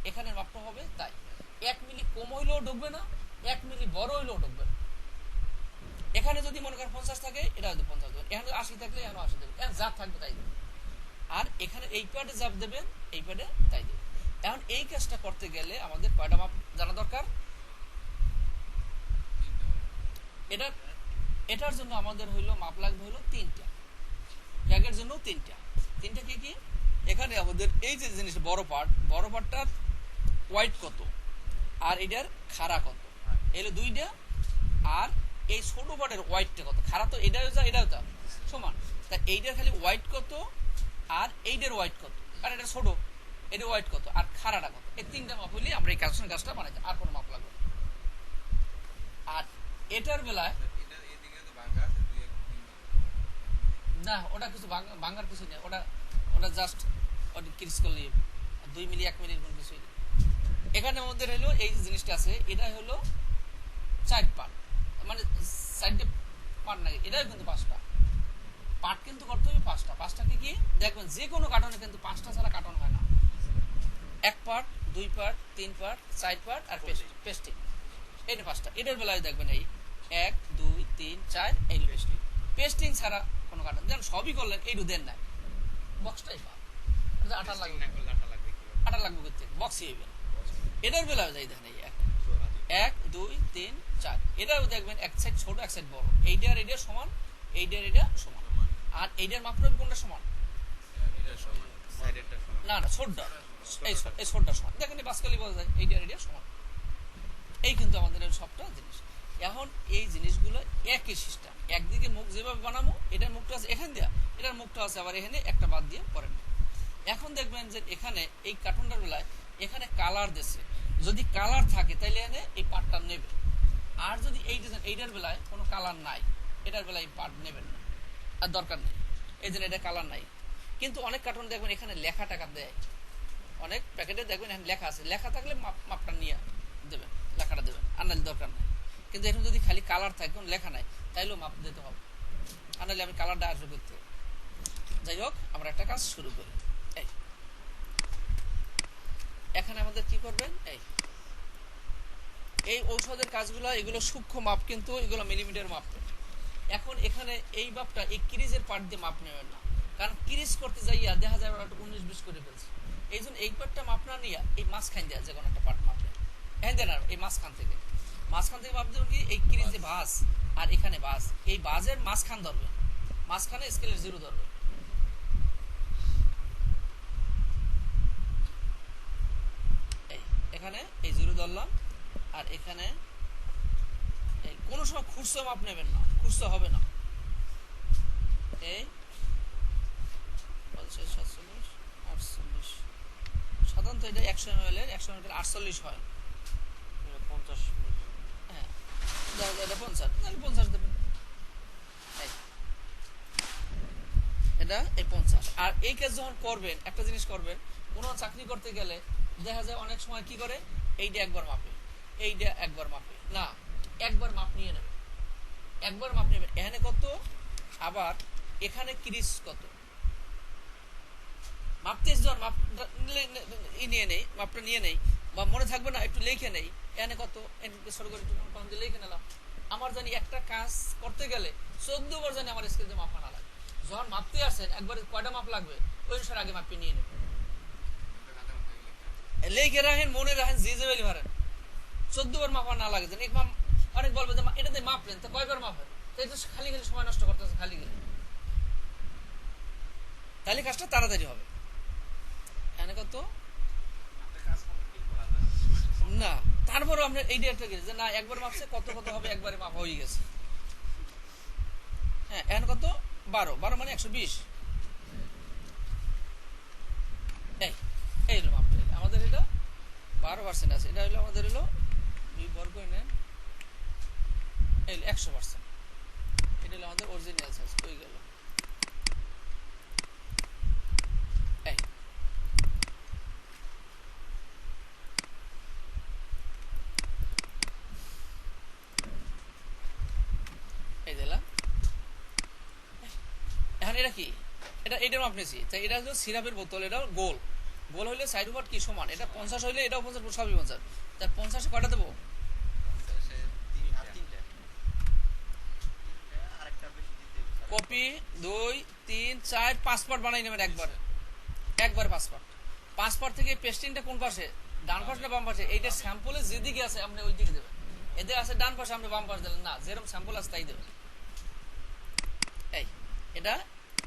এখানে মাপটা হবে তাই, 1 মিলি কম হইলেও ঢুকবে না, 1 মিলি বড় হইলেও ঢুকবে না। এখানে যদি মনে করেন 50 থাকে এটা হয়তো 50 দেবেন, এখানে 80 থাকলে এখানে 80 দেবেন, এখানে যা থাকবে তাই দেবেন। আর এখানে এই প্যাডে যা দেবেন এই প্যাডে তাই দেবেন। এখন এই কাজটা করতে গেলে আমাদের কয়টা মাপ জানা দরকার, এটার জন্য আমাদের হইলো মাপ লাগবে হইলো 3টা, ব্যাগের জন্য 3টা কি কি, এখানে আমাদের এই যে জিনিস বড় পার্টটার ওয়াইট কত আর এটার খাড়া কত, এলো 2টা। আর এই ছোট পার্টের ওয়াইটটা কত, খাড়া তো এটাও যা সমান, তা এইটার খালি ওয়াইট কত আর এইটার ওয়াইট কত, আর এটা ছোট এটা ওয়াইট কত আর খাড়াটা কত, এই 3টা মাপ হইলে আমরা এই কাজটা বানাই, আর কোনো মাপ লাগবে। আর এটার বেলায় না, ওটা কিছু ভাঙার কিছু নেই, ওটা জাস্ট ক্রিস করলে 2 মিলি 1 মিলির কোনো কিছুই নেই। এখানে আমাদের হলো এই যে জিনিসটা আছে এটা হলো 4 পার্ট, মানে 4টে পার্ট নাকি, এটাও কিন্তু 5টা পার্ট কিন্তু করতে হবে, 5টা কি দেখবেন যে কোনো কার্টনে কিন্তু 5টা ছাড়া কার্টন হয় না, 1 পার্ট 2 পার্ট 3 পার্ট 4 পার্ট আর পেস্টিং, এইটা 5টা। এটার বেলায় দেখবেন এই 1 2 3 4 এই পেস্টিং ছাড়া কোনো কার্টন যেন সবই করলেন এইটু দেন নাই, বক্সটাই পা আটা লাগবে করতে বক্সই হইবে। এটার বেলায় যাই দেখেন এই 1 2 3 4, এটাও দেখবেন এক সাইড ছোট এক সাইড বড়, এইটার এটা সমান এইটার এটা সমান, আর এইটার মাপটা কোনটা সমান, না ছোটটা এই ছোটটা সমান, দেখেন বাসকালি বলা যায় এইটার এটা সমান। এই কিন্তু আমাদের সবটা জিনিস। এখন এই জিনিসগুলো একই সিস্টেম, একদিকে মুখ যেভাবে বানাবো এটার মুখটা আছে এখান দিয়ে, এটার মুখটা আছে আবার এখানে একটা বাদ দিয়ে পরে। এখন দেখবেন যে এখানে এই কার্টুনটার বেলায় এখানে কালার দিয়েছে, যদি কালার থাকে তাহলে এখানে এই পার্টটা নেবে, আর যদি এইটার বেলায় কোনো কালার নাই এটার বেলায় এই পার্ট নেবেন না, আর দরকার নেই, এই জন্য এটা কালার নাই। কিন্তু অনেক কার্টুন দেখবেন এখানে লেখা টাকা দেয়, অনেক প্যাকেটে দেখবেন এখানে লেখা আছে, লেখা থাকলে মাপটা নিয়ে দেবেন, লেখাটা দেবেন, আর নাহলে দরকার নেই। কিন্তু এখন যদি খালি কালার থাকে কোনো লেখা নাই তাইলেও মাপ দিতে হবে, আর নাহলে আমি কালারটা আসবে করতে হবে। যাই হোক আমরা একটা কাজ শুরু করি। এখানে আমাদের কি করবেন, এই ঔষধের কাজগুলো এগুলো সূক্ষ্ম মাপ, কিন্তু এগুলো মিলিমিটার মাপ। এখন এখানে এই মাপটা এই ক্রিজের পার্ট দিয়ে মাপ নেবেন না, কারণ ক্রিজ করতে যাইয়া দেখা যায় ওরা 19-20 করে ফেলছে, এই জন্য এই পার্টটা মাপ না নিয়ে এই মাঝখান দেওয়া যে কোনো একটা পার্ট মাপ নেন, হ্যাঁ দেন, আর এই মাঝখান থেকে মাপ দেবেন কি এই ক্রিজে বাস আর এখানে বাস, এই বাজের মাঝখান ধরবে, মাঝখানে স্কেলের 0 ধরবে। এখানে এই 0 ধরলাম, আর এখানে কোনো সময় খুচরো মাপ নেবেন না, খুচরো হবে না। এই 50 47 48 সাধারণত এটা 100 ml এর 100 ml 48 হয়, 50 হ্যাঁ এটা 50 তাহলে 50 দেবেন, এটা এই 50। আর এই কাজ যখন করবেন একটা জিনিস করবেন, কোনো চাকরি করতে গেলে দেখা যায় অনেক সময় কি করে এইটা একবার মাপে এইটা একবার মাপে না, একবার মাপ নিয়ে নেবে, একবার মাপ নেবেন এখানে কত আবার এখানে ক্রিজ কত, মাপতে যখন মাপ নিয়ে নেই, মাপটা নিয়ে নেই বা মনে থাকবে না একটু লিখে নেই এখানে কত, ছোট করে একটু লিখে নিলাম আমার জানি একটা কাজ করতে গেলে 14 বার জানি আমার স্কেলে মাপা না লাগে। যখন মাপতে আসেন একবারে কয়টা মাপ লাগবে ওই অনুসারে আগে মাপে নিয়ে নেবেন, লেখে রাখেন, মনে রাখেন, জি যে বেলি মারেন। 14 বার মাপা না লাগে, এক মাপ অনেক বলবে যে এটাতে মাপলেন তো কয়বার মাপেন, তাই তো খালি খালি সময় নষ্ট করতেছে খালি খালি, তাহলে কাজটা তাড়াতাড়ি হবে। এনে কত না, তারপরে আমরা এইটা একটা গেছি যে না একবার মাপছে কত কত হবে, একবারে মাপা হয়ে গেছে। হ্যাঁ এখন কত 12 মানে 120। এই হলো মাপটা, আমাদের এটা 12% আছে, এটা হলো আমাদের হলো 2 বর্গ নেন, এই 100%, এটা হলো আমাদের অরিজিনাল সাইজ হয়ে গেল। এই এই দিলাম। এখন এটা কি, এটার মাপ নিয়েছি, তাই এটা হলো সিরাপের বোতল, এটা গোল গোল হইলে সাইড ওভার কি সমান, এটা 50 হইলে এটাও 50, সবই 50, তাই 50 কয়টা দেবো, কপি 2 3 4 5 পার্ট বানাই নেবেন একবারে 5 পার্ট থেকে পেস্টিংটা কোন পাশে, ডান পাশে না বাম পাশে, এইটা স্যাম্পলে যেদিকে আছে আপনি ওই দিকে দেবেন, এদের আছে ডান পাশে আপনি বাম পাশে দিলেন না, যেরকম স্যাম্পল আছে তাই দেবেন। এই এটা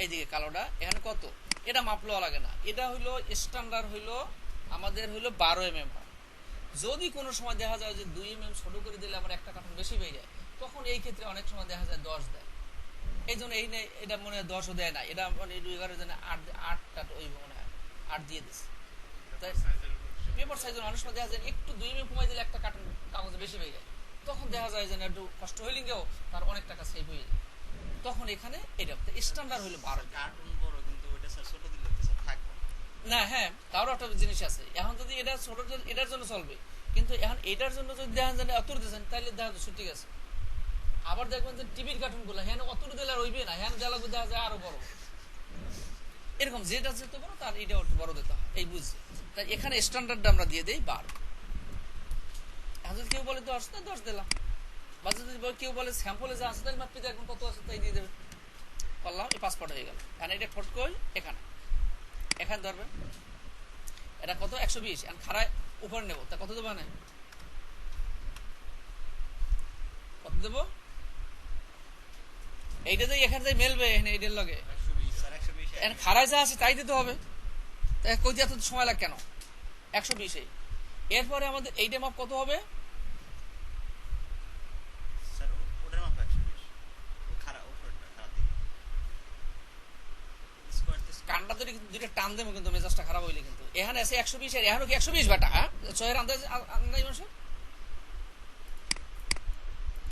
এইদিকে কালোটা, এখানে কত, এটা মাপলো লাগে না, এটা হইলো স্ট্যান্ডার্ড হইলো আমাদের হইলো 12 mm। যদি কোনো সময় দেখা যায় যে 2 mm ছোট করে দিলে আমার একটা কার্টুন বেশি পেয়ে যায়, তখন এই ক্ষেত্রে অনেক সময় দেখা যায় 10 দেয়, এই জন্য এই এটা মনে হয় 10ও দেয় না, এটা মানে 11 জন্য 8টা ওই মনে হয় 8 দিয়ে দিচ্ছে। তাই পেপার সাইজের অনেক সময় দেখা যায় একটু 2 mm কমাই দিলে একটা কার্টুন কাগজে বেশি পেয়ে যায়, তখন দেখা যায় যে একটু কষ্ট হইলে গেও তার অনেক টাকা সেভ হয়ে যায়, তখন এখানে এটা স্ট্যান্ডার্ড হইলো 12 কার্টুন বড় কিন্তু ওটা স্যার ছোট দিলে তো স্যার থাকবে না। হ্যাঁ তারও একটা জিনিস আছে, এখন যদি এটা ছোট এটার জন্য চলবে, কিন্তু এখন এটার জন্য যদি দেখেন জানে অতুর দিয়েছেন তাহলে দেখা যাচ্ছে ঠিক আছে। আবার দেখবেন যে টিভির কার্টুন গুলো হ্যাঁ অতুর দিলে আর হইবে না, হ্যাঁ দেওয়া দেখা যায় আরো বড়, এরকম যেটা যেতে পারো তার এটা একটু বড় দিতে হয়, এই বুঝছে। তাই এখানে স্ট্যান্ডার্ডটা আমরা দিয়ে দিই 12। এখন যদি কেউ বলে 10 না 10 দিলাম, বা যদি কেউ বলে স্যাম্পলে যা আছে তাহলে মাপতে এখন কত আছে তাই দিয়ে দেবে, করলাম, এই পাসপোর্ট হয়ে গেল। এখন এটা ঠোঁট কই এখানে ধরবেন, এটা কত 120, এখন খাড়ায় উপরে নেবো, তা কত দেবো, কত দেবো, এইটা তো এখানে যাই মেলবে, এখানে এইটার লগে এখন খাড়ায় যা আছে তাই দিতে হবে, তাই কই দিয়ে এত সময় লাগে কেন, 120। এরপরে আমাদের এইটা মাপ কত হবে, স্যার ওটার মাপ 120 খারাপ ওপরটা খারাপ দিকে স্কোয়ার দিস কান্ডা ধরে কিন্তু দুইটা টান দেবো, কিন্তু মেজাজটা খারাপ হইলে কিন্তু এখানে আছে 120, আর এখানে কি 120 বাটা, হ্যাঁ 6 এর আন্দাজ মানুষের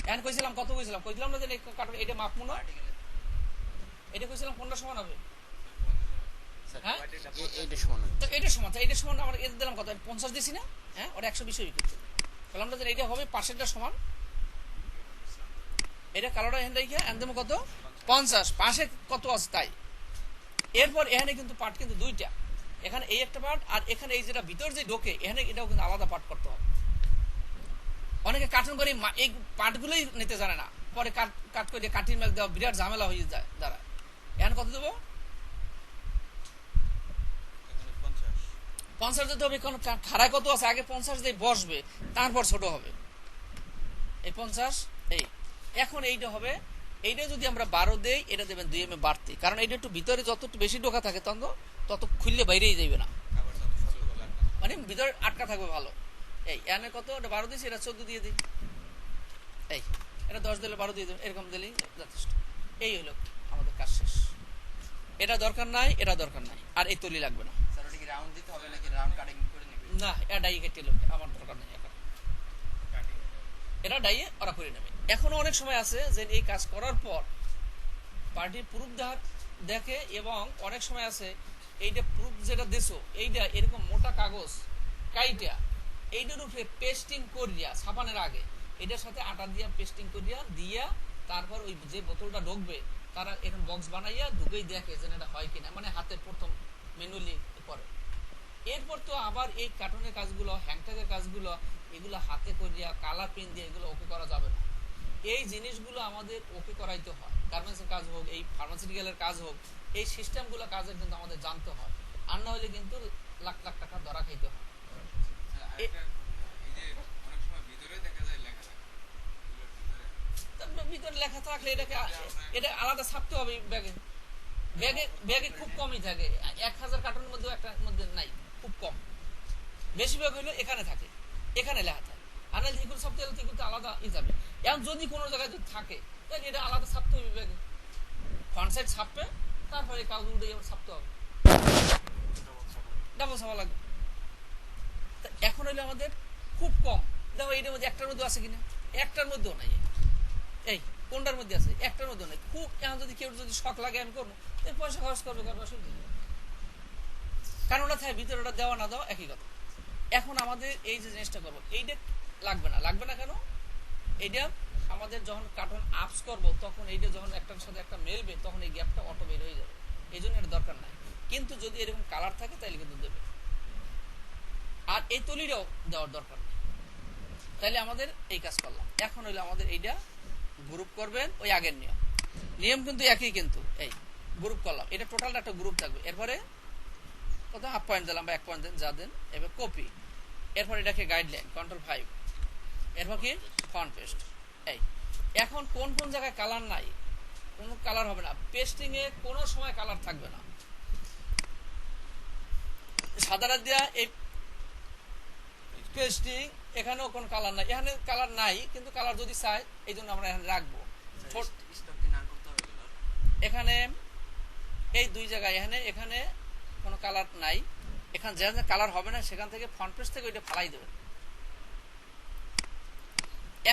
এখন কইছিলাম কত কইছিলাম না যে কার্টুন এটা মাপমু না, এটা কইছিলাম কোনটা সমান হবে, হ্যাঁ এইটা সমান তো এইটা সমান, এইটা সমান আমরা এর দিলাম কত 50 দিছি না, হ্যাঁ ওটা 120 হয়ে গেছে, বললাম না যে এইটা হবে পাশেরটা সমান, এটা কালোটা এখানে রেখে আনদেমো কত 50, পাশে কত আছে তাই। এরপর এখানে কিন্তু পার্ট কিন্তু দুইটা, এখানে এই একটা পার্ট আর এখানে এই যেটা ভিতর যে ঢোকে এখানে এটাও কিন্তু আলাদা পার্ট করতে হবে। অনেকে কার্টুন করে এই পার্টগুলোই নিতে জানে না, পরে কাট করে কাটিং মার্ক দেওয়া বিরাট ঝামেলা হয়ে যায় দাঁড়া। এখানে কত দেবো 50 দিতে হবে, কারণ খাড়ায় কত আছে আগে 50 দিয়ে বসবে, তারপর ছোট হবে এই 50। এই এখন এইটা হবে, এইটা যদি আমরা 12 দেই এটা দেবেন 2 mm বাড়তি, কারণ এইটা একটু ভিতরে যত একটু বেশি ঢোকা থাকে তত খুললে বাইরেই যাবে না, মানে ভিতরে আটকা থাকবে ভালো। এই এখানে কত 12 দিয়েছি, এটা 14 দিয়ে দিই, এই এটা 10 দিলে 12 দিয়ে দেবেন, এরকম দিলেই যথেষ্ট। এই হলো আমাদের কাজ শেষ, এটা দরকার নাই, এটা দরকার নাই, আর এই তলি লাগবে না। স্যার ওটা কি রাউন্ড দিতে হবে নাকি রাউন্ড কাটিং করে নেবে? না এটা ডাই কেটে লোকে আমার দরকার নেই, এখন এটা ডাইয়ে ওরা করে নেবে। এখনো অনেক সময় আছে যে এই কাজ করার পর পার্টির প্রুফ দেখে, এবং অনেক সময় আছে এইটা প্রুফ যেটা দেশো এইটা এরকম মোটা কাগজ কাইটা এইটার উপরে পেস্টিং করিয়া ছাপানোর আগে এটার সাথে আটা দিয়া পেস্টিং করিয়া দিয়া তারপর ওই যে বোতলটা ঢুকবে তারা এখন বক্স বানাইয়া ঢুকেই দেখে যে এটা হয় কিনা, মানে হাতে প্রথম ম্যানুয়ালি করে। এরপর তো আবার এই কার্টুনের কাজগুলো, হ্যাংট্যাগের কাজগুলো, এগুলো হাতে করিয়া কালার পেন দিয়ে এগুলো ওকে করা যাবে না। এই জিনিসগুলো আমাদের ওকে করাইতে হয়। গার্মেন্টসের কাজ হোক, এই ফার্মাসিউটিক্যালের কাজ হোক, এই সিস্টেমগুলো কাজের কিন্তু আমাদের জানতে হয়, আর না হলে কিন্তু লাখ লাখ টাকা ধরা খাইতে হয়। আরেকটা, এই যে অনেক সময় ভিতরে দেখা যায় লেখা থাকে, এগুলোর ভিতরে তারপর ভিতরে লেখা থাকলে এটা আলাদা ছাপতে হবে ব্যাগে। ব্যাগে খুব কমই থাকে, 1000 কার্টনের মধ্যে একটার মধ্যে নাই, খুব কম। বেশিরভাগ হইলো এখানে থাকে, এখানে লেখা থাকে। আর নাহলে এগুলো ছাপতে গেলে কিন্তু আলাদা যাবে। এখন যদি কোনো জায়গায় যদি থাকে তাহলে এটা আলাদা ছাপতে হবে ব্যাগে, ফ্রন্ট সাইড ছাপবে, তারপরে কাগজ উল্টে আবার ছাপতে হবে, ডাবল ছাপা লাগবে। তা এখন হইলো আমাদের খুব কম। দেখো এটার মধ্যে একটার মধ্যে আছে কিনা, একটার মধ্যেও নাই। এই কোনটার মধ্যে আছে, একটার মধ্যেও নাই। খুব এখন যদি কেউ যদি শখ লাগে আমি করবো, পয়সা খরচ করবে, অসুবিধা নেই। কারণ ওটা থাকে ভিতরে, ওটা দেওয়া না দেওয়া একই কথা। এখন আমাদের এই যে জিনিসটা করবো, এইটা লাগবে না কেন, এইটা আমাদের যখন কার্টন আপস করবো তখন এইটা যখন একটার সাথে একটা মেলবে তখন এই গ্যাপটা অটো বের হয়ে যাবে, এই জন্য এটা দরকার নাই। কিন্তু যদি এরকম কালার থাকে তাহলে কিন্তু দেবে। আর এই তলিটাও দেওয়ার দরকার নেই। তাহলে আমাদের এই কাজ করলাম। এখন হইলো আমাদের এইটা গ্রুপ করবেন, ওই আগের নিয়ম কিন্তু একই, কিন্তু এই গ্রুপ করলাম, এটা টোটালটা একটা গ্রুপ থাকবে। এরপরে কত হাফ পয়েন্ট দিলাম বা 1 পয়েন্ট যা দেন, এবার কপি, এরপর এটাকে গাইডলাইন Ctrl+5, এরপর কি ফন্ট পেস্ট। এই এখন কোন কোন জায়গায় কালার নাই, কোনো কালার হবে না, পেস্টিং এ কোনো সময় কালার থাকবে না। সাদাটা দেওয়া এই পেস্টিং, এখানেও কোনো কালার নাই, এখানে কালার নাই, কিন্তু কালার যদি চাই এই জন্য আমরা এখানে রাখবো। এখানে এই দুই জায়গায় এখানে কোনো কালার নাই, এখানে যেখানে কালার হবে না সেখান থেকে ফন্ট পেজ থেকে ওইটা ফালাই দেবেন।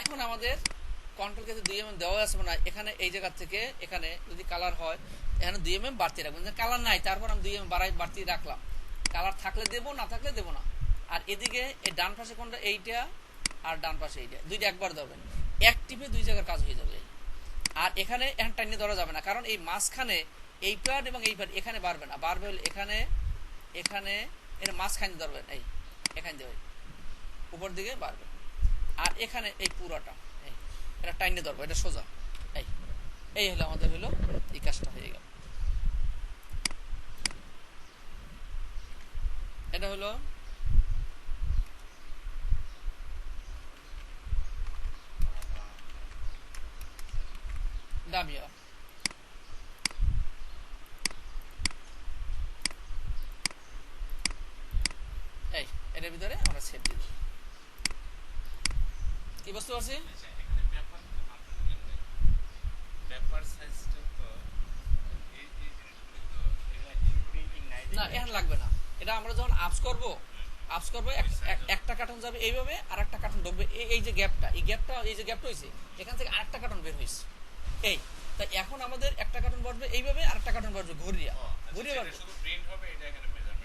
এখন আমাদের কন্ট্রোল কে 2 mm দেওয়া আছে না, এখানে এই জায়গা থেকে এখানে যদি কালার হয় এখানে 2 mm বাড়তি রাখবেন। কালার নাই তারপর আমি 2 mm বাড়তি রাখলাম, কালার থাকলে দেবো, না থাকলে দেবো না। আর এদিকে এই ডান পাশে কোনটা, এইটা আর ডান পাশে এইটা, দুইটা একবার দেবেন, এক টিপে 2 জায়গার কাজ হয়ে যাবে। আর এখানে এখন টাইনে ধরা যাবে না, কারণ এই মাঝখানে এই পার্ট এবং এই পার্ট এখানে বাড়বে না, বাড়বে হলে এখানে এর মাঝখানে ধরবেন, এই এখানে দেবেন, উপর দিকে বাড়বে। আর এখানে এই পুরোটা এটা টাইনে ধরবো, এটা সোজা। এই হলো আমাদের হলো এই কাজটা হয়ে গেল। এটা হলো ডামিয়া। এই এটার ভিতরে আমরা সেভ দিয়ে দেব। কি বুঝতে পারছি? না এখন লাগবে না, এটা আমরা যখন আপস করবো একটা কার্টন যাবে এইভাবে, আর একটা কার্টন ঢুকবে এই যে গ্যাপটা, এই যে গ্যাপটা হয়েছে এখান থেকে আরেকটা কার্টন বের হয়েছে। এই তাই এখন আমাদের একটা কার্টন বসবে এইভাবে, আর একটা কার্টন বসবে ঘুরিয়ে বাড়বে,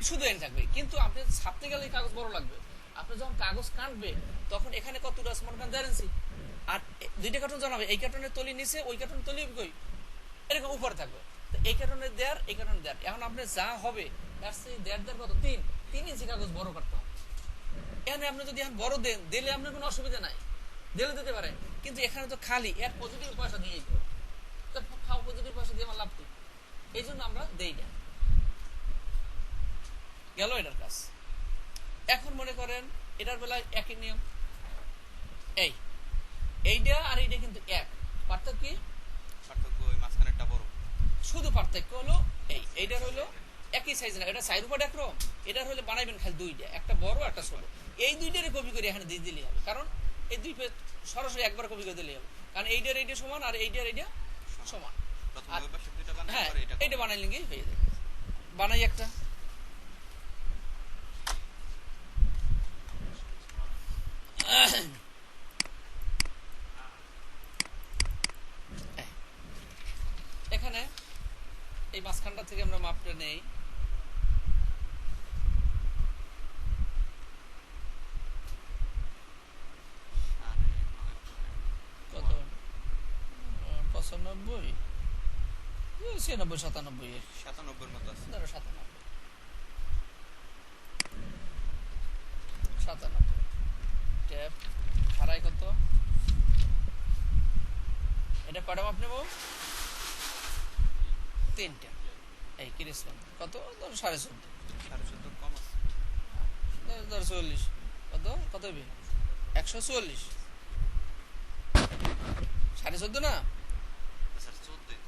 শুধু এন থাকবে। কিন্তু আপনি ছাপতে গেলে কাগজ বড় লাগবে, আপনি যখন কাগজ কাটবে তখন এখানে কতটা মনে করেন 1.5 ইঞ্চি, আর 2টা কার্টন জানাবে, এই কার্টনের তলি নিচে, ওই কার্টন তলি কই এরকম উপরে থাকবে। তো এই কার্টনের দেয়ার, এই কার্টনের দেয়ার, এখন আপনি যা হবে তার সেই দেয়ার কত 3 ইঞ্চি কাগজ বড় কাটতে হবে। এখানে আপনি যদি এখন বড় দেন, দিলে আপনার কোনো অসুবিধা নাই, দিলে দিতে পারেন। কিন্তু এখানে তো খালি এর পজিটিভ পয়সা দিয়েই দেবো, তো পজিটিভ পয়সা দিয়ে আমার লাভ কি, এই জন্য আমরা দেই না। গেল এটার কাজ। এখন মনে করেন এটার বেলায় একই নিয়ম, এইটা আর এইটা কিন্তু এক, পার্থক্য কি? ওই মাঝখানেরটা বড়, শুধু পার্থক্য হলো এইটার হলো একই সাইজ না, এটা সাইড উপর একরকম, এটার হলে বানাইবেন খালি 2টা, একটা বড় একটা ছোট। এই 2টারে কপি করে এখানে দিয়ে দিলেই হবে, কারণ এই 2 পেজ সরাসরি একবার কপি করে দিলেই হবে, কারণ এইটার এইটা সমান আর এইটার এইটা সমান। হ্যাঁ এইটা বানাইলেন কি হয়ে যাবে। বানাই একটা, এখানে এই মাঝখানটা থেকে আমরা মাপটা নেই, কত 95 96 97 97 মতো আছে, ধরো 97 ট্যাপ হারাই কত এটা কটা মাপ নেব? 3টা। এই কিরিসলাম কত? ধর 14.5, 14.5 কম আছে। ধর 40, কত কত হবে? 144, 14.5 না? স্যার 14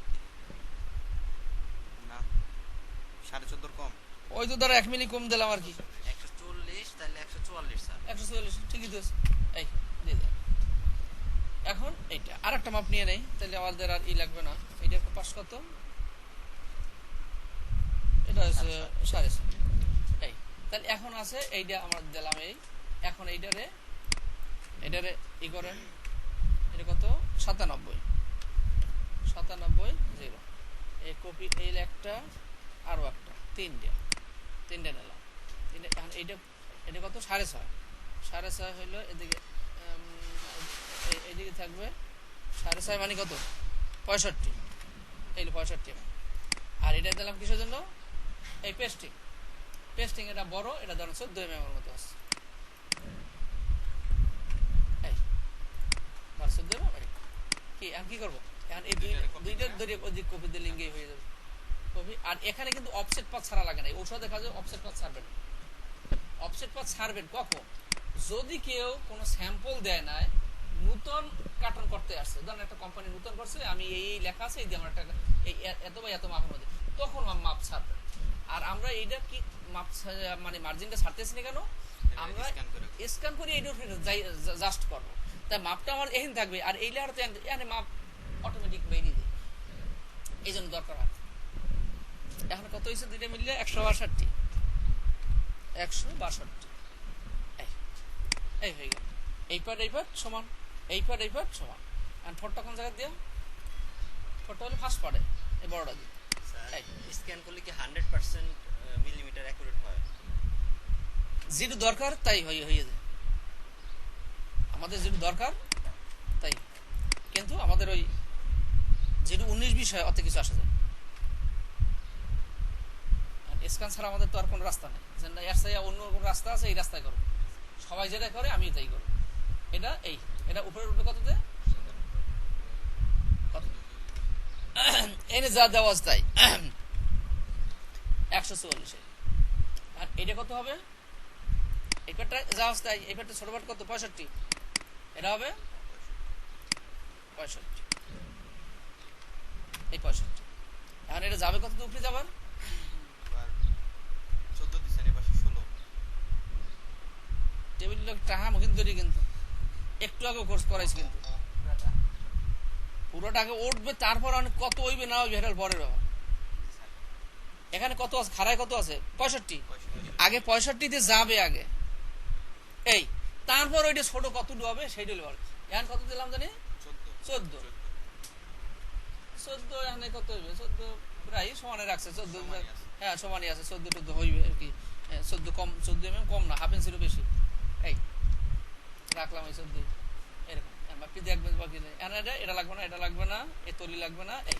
না 14.5 কম। ওই তো ধর 1 মিলি কম দিলাম আর কি। 140 তাহলে 144 স্যার। 144 ঠিকই তো আছে। এই দিয়ে দাও। এখন এইটা আরেকটা মাপ নিয়ে নেই, তাহলে আমাদের আর ই লাগবে না। এইটা পাশ কত? এটা আছে 7.5। এই তাহলে এখন আছে এইটা আমরা দিলাম। এই এখন এইটারে ই করেন, এটা কত? 97, 0। এই কপি, এই একটা আরো একটা, 3টা নিলাম। 3টা। এখন এটা কত? 6.5 হইলো। এদিকে এইদিকে থাকবে 6.5 মানে কত? 65। এই 65। আর এটা দিলাম কিসের জন্য? এই পেস্টিং এটা বড়, এটা ধরেন 14 mm এর মতো আছে। এই 14 mm কি এখন কি করবো? এখন এই দুইটা ধরে ওই কপি দিয়ে লিঙ্গে হয়ে যাবে কপি। আর এখানে কিন্তু অফসেট পাথ ছাড়া লাগে না। ঔষধ দেখা যায় অফসেট পাথ ছাড়বেন। অফসেট পাথ ছাড়বেন কখন? যদি কেউ কোনো স্যাম্পল দেয় না, নতুন কার্টন করতে আসছে, ধরেন একটা কোম্পানি নতুন করছে, আমি এই লেখা আছে, এই দিয়ে আমার একটা এই এত বা এত মাপের মধ্যে, তখন মাপ ছাড়বে। আর আমরা এইটা কি মাপ মানে মার্জিনটা ছাড়তেছি না কেন? আমরা স্ক্যান করে এইটা জাস্ট করবো, তাই মাপটা আমার এখানে থাকবে। আর এই লেখাটা এখানে মাপ অটোমেটিক বেরিয়ে দেয়, এই জন্য দরকার হয়। এখন কত হয়েছে? দুইটা মিললে 162। 162 এই হয়ে গেল। এই পার্ট সমান, এই পার্ট সমান। আর ফটটা কোন জায়গায় দিয়া? ফটটা হলে ফার্স্ট পার্টে, এই বড়টা দিয়ে। স্যার স্ক্যান করলে কি 100% মিলিমিটার অ্যাকুরেট হয়? যেটা দরকার তাই হয়ে যায়, আমাদের যেটা দরকার তাই। কিন্তু আমাদের ওই যেটা 19-20 হয়, অত কিছু আসা যায়। স্ক্যান ছাড়া আমাদের তো আর কোনো রাস্তা নেই, যে না এর চাই অন্য কোনো রাস্তা আছে, এই রাস্তায় করো। সবাই যেটা করে আমি তাই করো। এটা উপরে উঠবে কততে? কত? এনে যা দেওয়া আছে তাই 144। আর এটা কত হবে? এই পাটটা যা আছে তাই। এই পাটটা ছোট পাট কত? 65। এটা হবে 65। এই 65। এখন এটা যাবে কত? উপরে যাবার 14 দিছেন, এই পাশে 16। টেবিল টাকা মুখিন তৈরি, কিন্তু একটু আগে কোর্স করাইছি, কিন্তু পুরোটা আগে উঠবে, তারপর কত হইবে না হইবে এটার পরের ব্যাপার। এখানে কত আছে? খাড়ায় কত আছে? 65। আগে 65-তে যাবে আগে, এই তারপর ওইটা ছোট কতটুকু হবে সেইটা হলে। এখন কত দিলাম জানি? 14। এখানে কত হইবে? 14 প্রায় সমানে রাখছে। 14 হ্যাঁ সমানই আছে। 14 হইবে আর কি। 14 কম, 14 mm কম না, হাফ ইঞ্চিরও বেশি। এই রাখলাম এই 14 এরকম। বাকি দেখবেন বাকি নেই। এটা লাগবে না, এটা লাগবে না, এই তলি লাগবে না। এই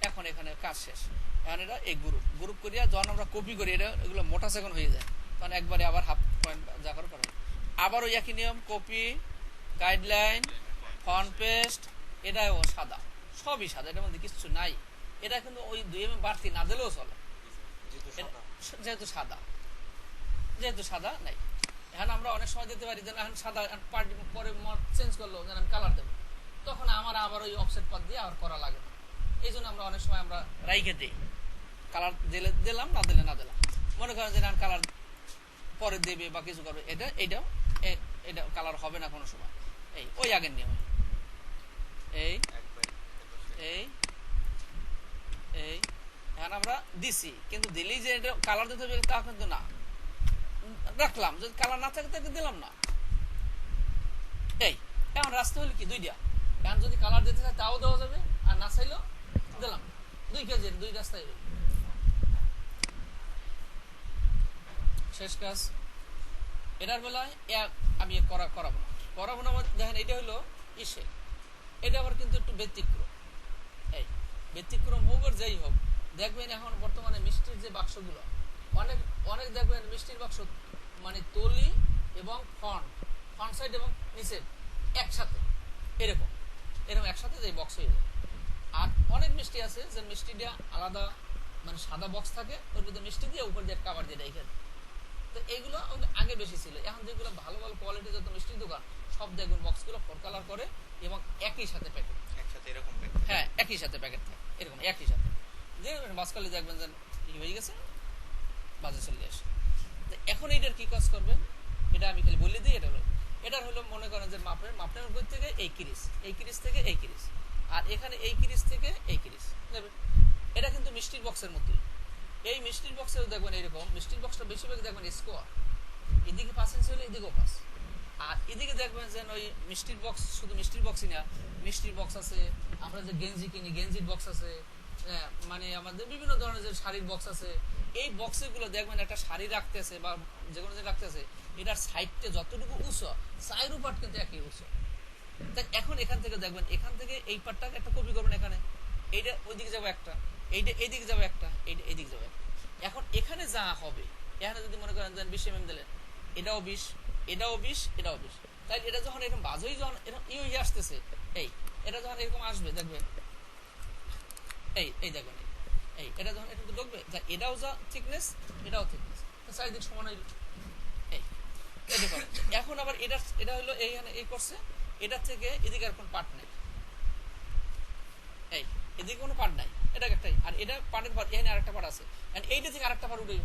এখন এখানে কাজ শেষ। এখন এটা এই গ্রুপ করিয়া যখন আমরা কপি করি, এটা এগুলো মোটা সেকেন্ড হয়ে যায়, তখন একবারে আবার হাফ পয়েন্ট যা করে করা। আবার ওই একই নিয়ম, কপি, গাইডলাইন, ফন্ট পেস্ট, এটাও সাদা, সবই সাদা, এটার মধ্যে কিছু নাই। এটা কিন্তু ওই 2 mm বাড়তি না দিলেও চলে, যেহেতু সাদা নাই। এখন আমরা অনেক সময় দিতে পারি যে এখন সাদা, পরে চেঞ্জ করলো, যেন আমি কালার দেবো, তখন আমার আবার ওই অফসেট পাত দিয়ে আর করা লাগে না। এই জন্য আমরা অনেক সময় আমরা রাইখে দিই, কালার দিলে দিলাম, না দিলে না দিলাম। মনে করেন যে না কালার পরে দেবে বা কিছু করবে, এটা কালার হবে না কোনো সময়। এই ওই আগের নিয়ম, এই এখন আমরা দিছি, কিন্তু দিলেই যে এটা কালার দিতে হবে তা কিন্তু না। রাখলাম, যদি কালার না থাকে তাকে দিলাম না। এই এখন রাস্তা হলো কি? 2টা। এখন যদি কালার দিতে চাই তাও দেওয়া যাবে, আর না চাইলেও দিলাম। 2 কেজির 2 রাস্তায় শেষ কাজ। এটার বেলায় আমি করাবো না। দেখেন এটা হলো ইসে, এটা আবার কিন্তু একটু ব্যতিক্রম। এই ব্যতিক্রম হোক আর যাই হোক, দেখবেন এখন বর্তমানে মিষ্টির যে বাক্সগুলো, অনেক দেখবেন মিষ্টির বাক্স মানে তলি এবং ফ্রন্ট সাইড এবং নিচে একসাথে এরকম একসাথে যে বক্স হয়ে যায়। অনেক মিষ্টি আছে যে মিষ্টিটা আলাদা মানে সাদা বক্স থাকে, ওর মধ্যে মিষ্টি দিয়ে উপর দিয়ে কাভার দিয়ে রেখে দেয়। তো এইগুলো আগে বেশি ছিল। এখন যেগুলো ভালো ভালো কোয়ালিটি যত মিষ্টির দোকান সব দেখবেন বক্সগুলো 4 কালার করে এবং একই সাথে প্যাকেট, একসাথে এরকম প্যাকেট। হ্যাঁ একই সাথে প্যাকেট থাকে এরকম একই সাথে, যে বাসকালে দেখবেন যে ই হয়ে গেছে বাজে চলে আসে। তো এখন এইটার কি কাজ করবেন এটা আমি খালি বলে দিই। এটার হলো মনে করেন যে মাপনের উপর থেকে এই কিরিস থেকে এই কিরিস, আর এখানে এই কিরিস থেকে এই কিরিস নেবেন। এটা কিন্তু মিষ্টির বক্সের মতোই। এই মিষ্টির বক্সেও দেখবেন এইরকম, মিষ্টির বক্সটা বেশিরভাগ দেখবেন স্কোয়ার, এদিকে 5 ইঞ্চি হলে এদিকেও 5, আর এদিকে দেখবেন যে ওই মিষ্টির বক্স, শুধু মিষ্টির বক্সই না, মিষ্টির বক্স আছে, আমরা যে গেঞ্জি কিনি গেঞ্জির বক্স আছে, মানে আমাদের বিভিন্ন ধরনের যে শাড়ির বক্স আছে। এই বক্সগুলো দেখবেন একটা শাড়ি রাখতেছে বা যে কোনো যে রাখতেছে, এটার সাইডটা যতটুকু উঁচু, সাইড পার্ট কিন্তু একই উঁচু। তাই এখন এখান থেকে দেখবেন, এখান থেকে এই পার্টটাকে একটা কপি করবেন, এখানে এইটা ওইদিকে যাবো একটা, এইটা এইদিকে যাবো একটা, এইটা এইদিকে যাবো একটা। এখন এখানে যা হবে, এখানে যদি মনে করেন 20 mm দিলেন, এটাও 20, এটাও 20, এটাও 20, তাই এটা যখন এরকম বাজই যখন এরকম হয়ে আসতেছে, এই এটা যখন এরকম আসবে দেখবেন, এই দেখবেন এই এটা যখন এটা ঢুকবে, এটাও যা থিকনেস, এটাও থিকনেস, চারিদিক সমান হইল। এই এটা করে এখন আবার এটা হলো এইখানে এই করছে, এটার থেকে এদিকে আর কোন পার্ট নেই, এই এদিকে কোনো পার্ট নাই, এটা একটাই, আর এটা পার্টের পার্ট, এখানে আরেকটা পার্ট আছে, এইটা থেকে আরেকটা পার্ট উঠে